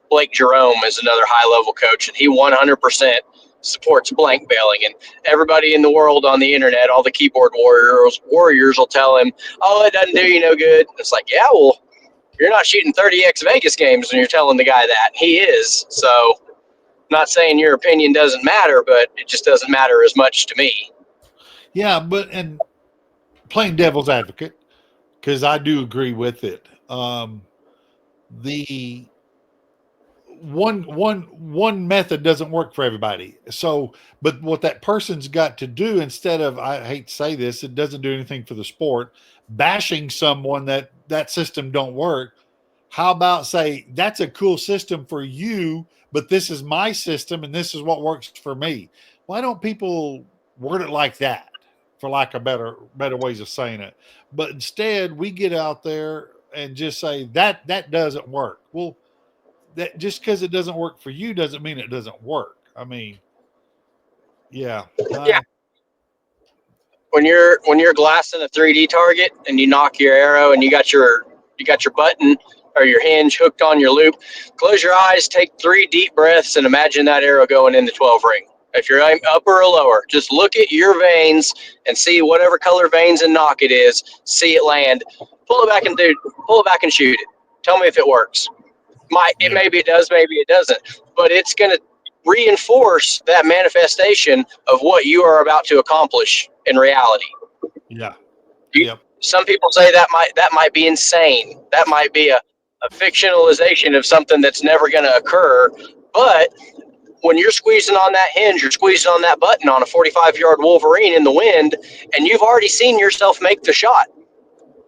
Blake Jerome is another high level coach, and he 100% supports blank bailing. And everybody in the world on the internet, all the keyboard warriors will tell him, "Oh, it doesn't do you no good." It's like, yeah, well, you're not shooting 30x Vegas games when you're telling the guy that. He is. So, not saying your opinion doesn't matter, but it just doesn't matter as much to me. Yeah, and playing devil's advocate, because I do agree with it. The one method doesn't work for everybody. So, but what that person's got to do, instead of, I hate to say this, it doesn't do anything for the sport, bashing someone that system don't work. How about say, that's a cool system for you, but this is my system and this is what works for me? Why don't people word it like that, for lack of better ways of saying it? But instead we get out there and just say that doesn't work. Well, that just because it doesn't work for you doesn't mean it doesn't work. I mean, yeah. Yeah. When you're glassing a 3D target and you knock your arrow and you got your button or your hinge hooked on your loop, close your eyes, take 3 deep breaths, and imagine that arrow going in the 12 ring. If you're upper or lower, just look at your veins and see whatever color veins and knock it is. See it land. Pull it back and shoot it. Tell me if it works. Maybe it does, maybe it doesn't, but it's going to reinforce that manifestation of what you are about to accomplish in reality. Yeah. Some people say that might be insane. That might be a fictionalization of something that's never going to occur. But when you're squeezing on that hinge, you're squeezing on that button on a 45-yard Wolverine in the wind, and you've already seen yourself make the shot,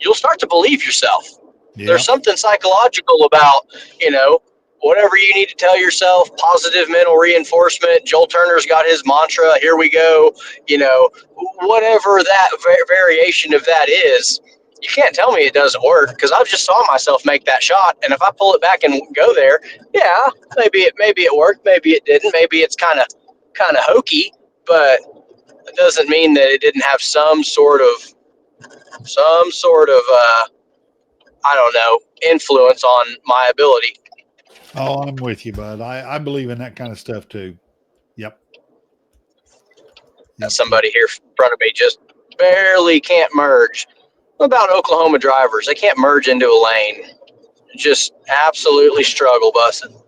you'll start to believe yourself. Yeah. There's something psychological about, whatever you need to tell yourself, positive mental reinforcement. Joel Turner's got his mantra, here we go, whatever that variation of that is. You can't tell me it doesn't work, because I've just saw myself make that shot, and if I pull it back and go there, yeah, maybe it worked, maybe it didn't, maybe it's kind of hokey, but it doesn't mean that it didn't have some sort of I don't know, influence on my ability. Oh, I'm with you, bud. I believe in that kind of stuff too. Yep. Somebody here in front of me just barely can't merge. What about Oklahoma drivers? They can't merge into a lane. Just absolutely struggle bussing.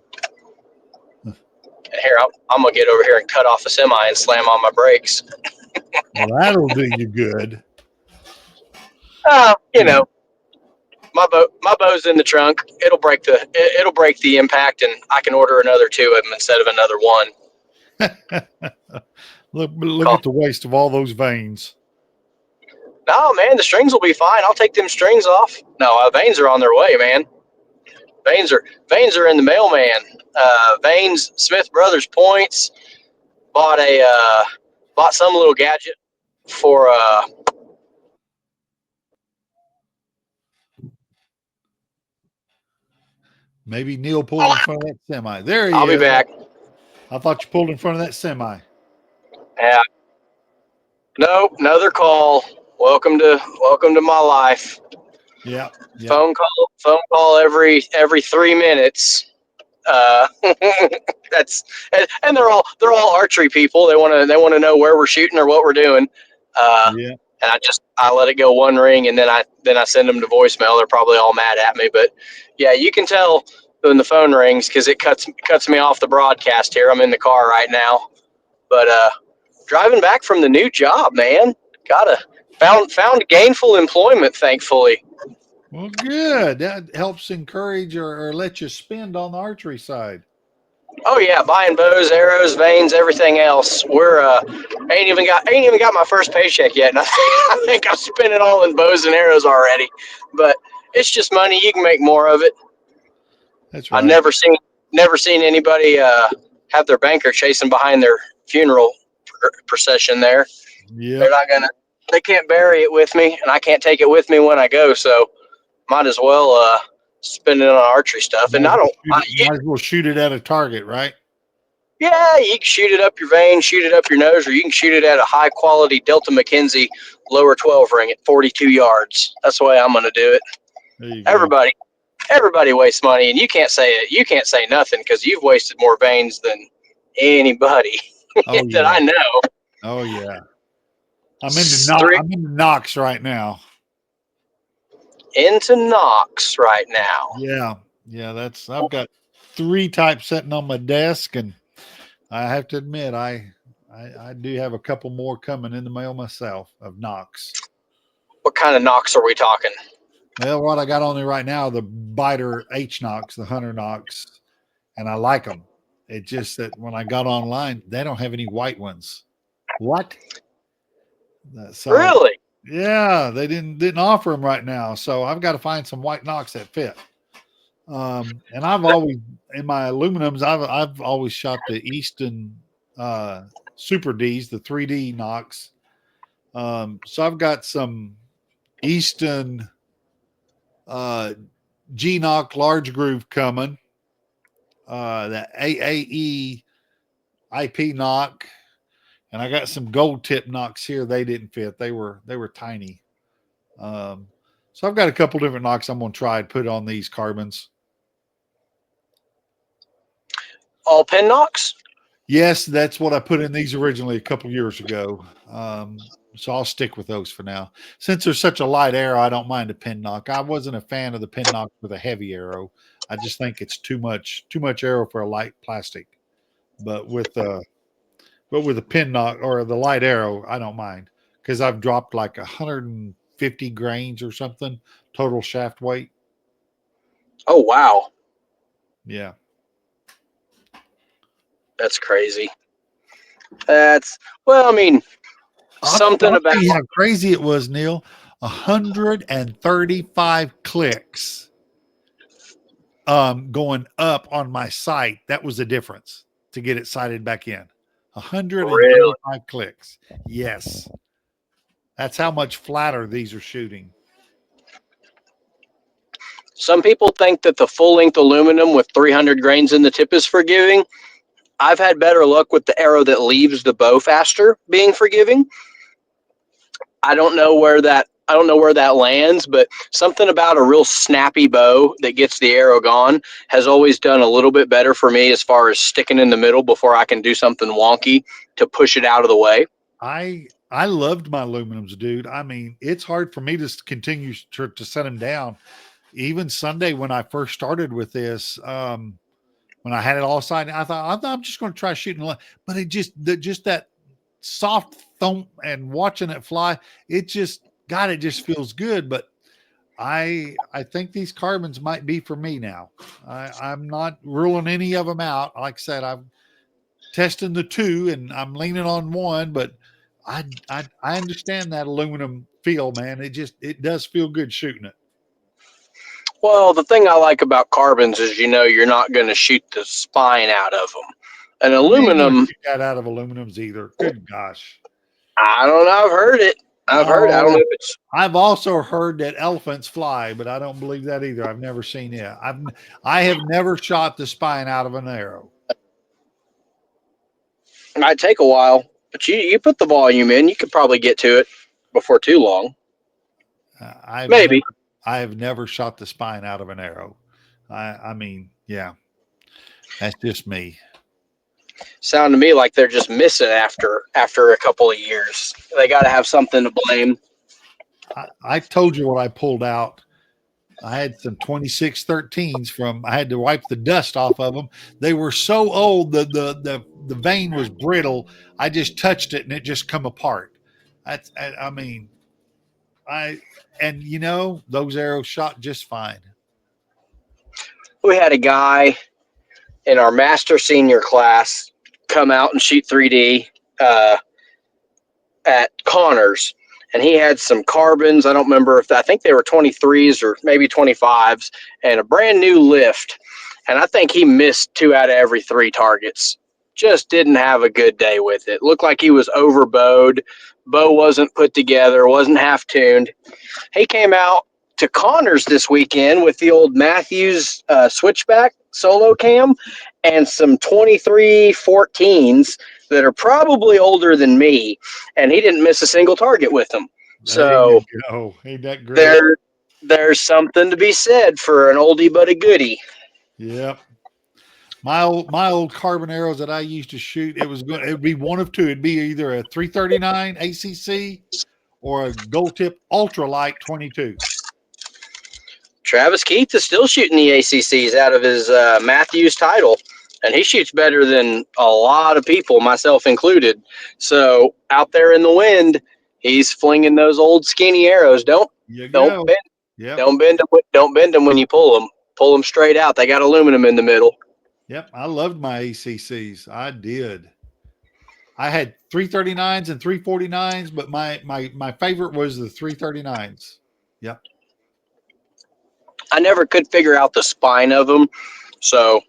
And here, I'm going to get over here and cut off a semi and slam on my brakes. Well, that'll do you good. My bow's in the trunk. It'll break the impact, and I can order another 2 of them instead of another 1. Look at the waste of all those veins. No, man, the strings will be fine. I'll take them strings off. No, veins are on their way, man. Veins are in the mailman. Veins, Smith Brothers points. Bought some little gadget for maybe Neil pulled in front of that semi. There he is. I'll be back. I thought you pulled in front of that semi. Yeah. No, another call. Welcome to my life. Yeah. Phone call every 3 minutes. And they're all archery people. They want to know where we're shooting or what we're doing. And I let it go 1 ring, and then I send them to voicemail. They're probably all mad at me, but yeah, you can tell when the phone rings because it cuts me off the broadcast here. I'm in the car right now, but driving back from the new job, man. Found gainful employment, thankfully. Well, good. That helps encourage or let you spend on the archery side. Oh yeah, buying bows, arrows, veins, everything else. We're ain't even got my first paycheck yet, and I think I'm spending all in bows and arrows already. But it's just money. You can make more of it. That's right. I've never seen anybody have their banker chasing behind their funeral procession there. Yeah. They can't bury it with me, and I can't take it with me when I go. So might as well spend it on archery stuff. And might as well shoot it at a target, right? Yeah, you can shoot it up your vein, shoot it up your nose, or you can shoot it at a high quality Delta McKenzie lower 12 ring at 42 yards. That's the way I'm going to do it. There you go. Everybody wastes money, and you can't say it. You can't say nothing because you've wasted more veins than anybody Oh that yeah. I know. Oh yeah. Three I'm into Knox right now. into Knox right now. Yeah. Yeah, I've got 3 types sitting on my desk, and I have to admit I do have a couple more coming in the mail myself of Knox. What kind of Knox are we talking? Well, what I got on there right now, the Biter H Knox, the Hunter Knox, and I like them. It's just that when I got online, they don't have any white ones. What? So, Really? yeah, they didn't offer them right now. So I've got to find some white Knox that fit. And I've always in my aluminums, I've always shot the Easton Super D's, the 3D Knox. So I've got some Easton G Knock large groove coming. The AAE IP knock, and I got some gold tip knocks here. They didn't fit. They were tiny. So I've got a couple different knocks I'm going to try and put on these carbons. All pin knocks? Yes, that's what I put in these originally a couple years ago. So I'll stick with those for now. Since there's such a light arrow, I don't mind a pin knock. I wasn't a fan of the pin knock with a heavy arrow. I just think it's too much arrow for a light plastic. But with a pin knock or the light arrow, I don't mind because I've dropped like 150 grains or something total shaft weight. Oh wow, Yeah. that's crazy. I mean, something I'll about tell you how crazy it was, Neil. 135 clicks going up on my site. That was the difference to get it sighted back in. 135 clicks. Yes. That's how much flatter these are shooting. Some people think that the full length aluminum with 300 grains in the tip is forgiving. I've had better luck with the arrow that leaves the bow faster being forgiving. I don't know where that lands, but something about a real snappy bow that gets the arrow gone has always done a little bit better for me as far as sticking in the middle before I can do something wonky to push it out of the way. I loved my aluminums, dude. I mean, it's hard for me to continue to set them down. Even Sunday when I first started with this, when I had it all signed, I thought I'm just going to try shooting, but it just that soft thump and watching it fly, it just feels good. But I think these carbons might be for me now. I'm not ruling any of them out. Like I said, I'm testing the 2 and I'm leaning on 1, but I understand that aluminum feel, man. It does feel good shooting it. Well, the thing I like about carbons is, you're not going to shoot the spine out of them. An aluminum, shoot that out of aluminums either. Good gosh. I don't know. I've heard it. I don't know if it's. I've also heard that elephants fly, but I don't believe that either. I've never seen it. I have never shot the spine out of an arrow. It might take a while, but you put the volume in, you could probably get to it before too long. Maybe. I have never shot the spine out of an arrow. I mean, yeah, that's just me. Sound to me like they're just missing after a couple of years. They got to have something to blame. I told you what I pulled out. I had some 2613s I had to wipe the dust off of them. They were so old that the vein was brittle. I just touched it and it just come apart. Those arrows shot just fine. We had a guy in our master senior class come out and shoot 3D at Connors, and he had some carbons. I don't remember I think they were 23s or maybe 25s, and a brand new lift. And I think he missed 2 out of every 3 targets. Just didn't have a good day with it. Looked like he was overbowed. Bow wasn't put together, wasn't half tuned. He came out to Connors this weekend with the old Matthews switchback solo cam and some 2314s that are probably older than me, and he didn't miss a single target with them. So ain't that great? There's something to be said for an oldie but a goodie. Yep. My old carbon arrows that I used to shoot, it would be one of two. It'd be either a 339 ACC or a gold tip ultralight 22. Travis Keith is still shooting the ACCs out of his Matthews title, and he shoots better than a lot of people, myself included. So out there in the wind, he's flinging those old skinny arrows. Don't bend. Yep. Don't bend them when you pull them. Pull them straight out. They got aluminum in the middle. Yep, I loved my ACCs. I did. I had 339s and 349s, but my favorite was the 339s. Yep. I never could figure out the spine of them. So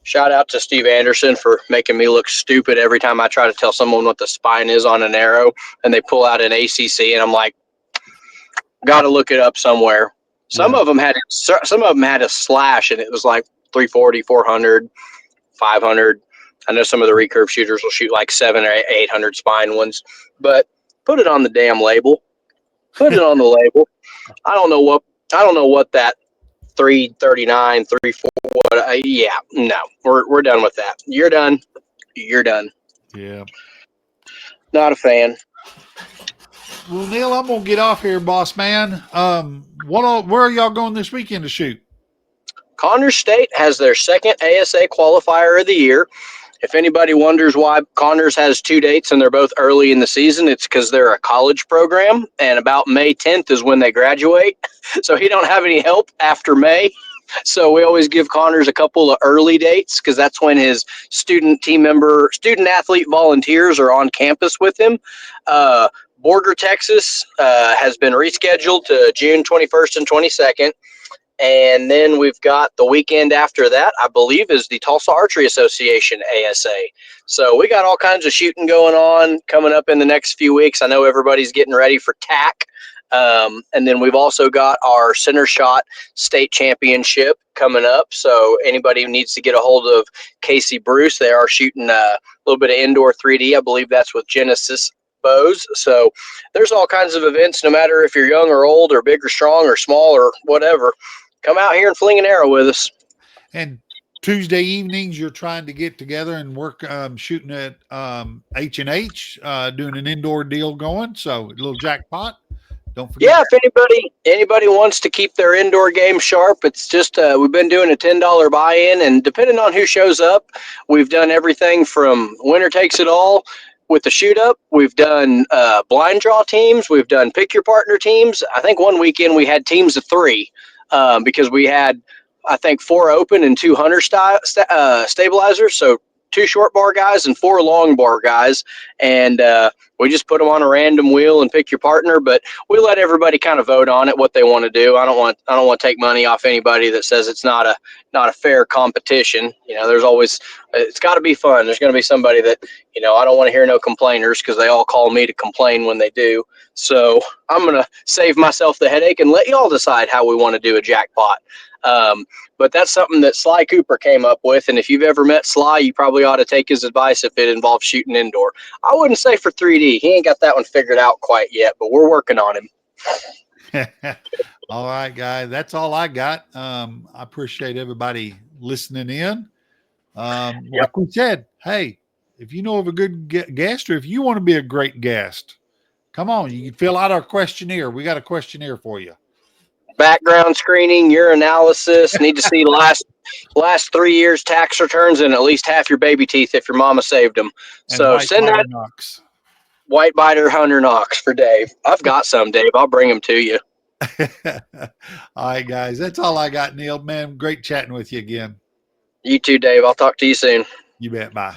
shout out to Steve Anderson for making me look stupid every time I try to tell someone what the spine is on an arrow, and they pull out an ACC, and I'm like, got to look it up somewhere. Some of them had a slash, and it was like 340, 400, 500. I know some of the recurve shooters will shoot like 700 or 800 spine ones, but put it on the damn label. Put it on the label. I don't know what that 339, 34. Yeah, no, we're done with that. You're done. You're done. Yeah. Not a fan. Well, Neil, I'm gonna get off here, boss man. Where are y'all going this weekend to shoot? Connors State has their second ASA qualifier of the year. If anybody wonders why Connors has 2 dates and they're both early in the season, it's because they're a college program, and about May 10th is when they graduate. So he don't have any help after May. So we always give Connors a couple of early dates because that's when his student athlete volunteers are on campus with him. Borger, Texas has been rescheduled to June 21st and 22nd. And then we've got the weekend after that, I believe, is the Tulsa Archery Association ASA. So we got all kinds of shooting going on coming up in the next few weeks. I know everybody's getting ready for TAC. And then we've also got our Center Shot State Championship coming up. So anybody who needs to get a hold of Casey Bruce, they are shooting a little bit of indoor 3D. I believe that's with Genesis bows. So there's all kinds of events, no matter if you're young or old or big or strong or small or whatever. Come out here and fling an arrow with us. And Tuesday evenings, you're trying to get together and work shooting at H&H, doing an indoor deal going. So a little jackpot. Don't forget. Yeah, if anybody wants to keep their indoor game sharp, it's just we've been doing a $10 buy-in, and depending on who shows up, we've done everything from winner takes it all with the shoot up. We've done blind draw teams. We've done pick your partner teams. I think one weekend we had teams of 3. Because we had, I think, 4 open and 2 hunter stabilizers. So 2 short bar guys and 4 long bar guys. And we just put them on a random wheel and pick your partner. But we let everybody kind of vote on it, what they want to do. I don't want to take money off anybody that says it's not a fair competition. You know, there's always, it's got to be fun. There's going to be somebody that, you know, I don't want to hear no complainers because they all call me to complain when they do. So I'm going to save myself the headache and let y'all decide how we want to do a jackpot. But that's something that Sly Cooper came up with. And if you've ever met Sly, you probably ought to take his advice if it involves shooting indoor. I wouldn't say for 3D. He ain't got that one figured out quite yet, but we're working on him. All right, guys. That's all I got. I appreciate everybody listening in. Like we said, hey, if you know of a good guest or if you want to be a great guest, come on. You can fill out our questionnaire. We got a questionnaire for you. Background screening, urinalysis, need to see last 3 years tax returns and at least half your baby teeth if your mama saved them. And so send that Knox. White biter Hunter Knox for Dave. I've got some, Dave. I'll bring them to you. All right, guys. That's all I got, Neil. Man, great chatting with you again. You too, Dave. I'll talk to you soon. You bet. Bye.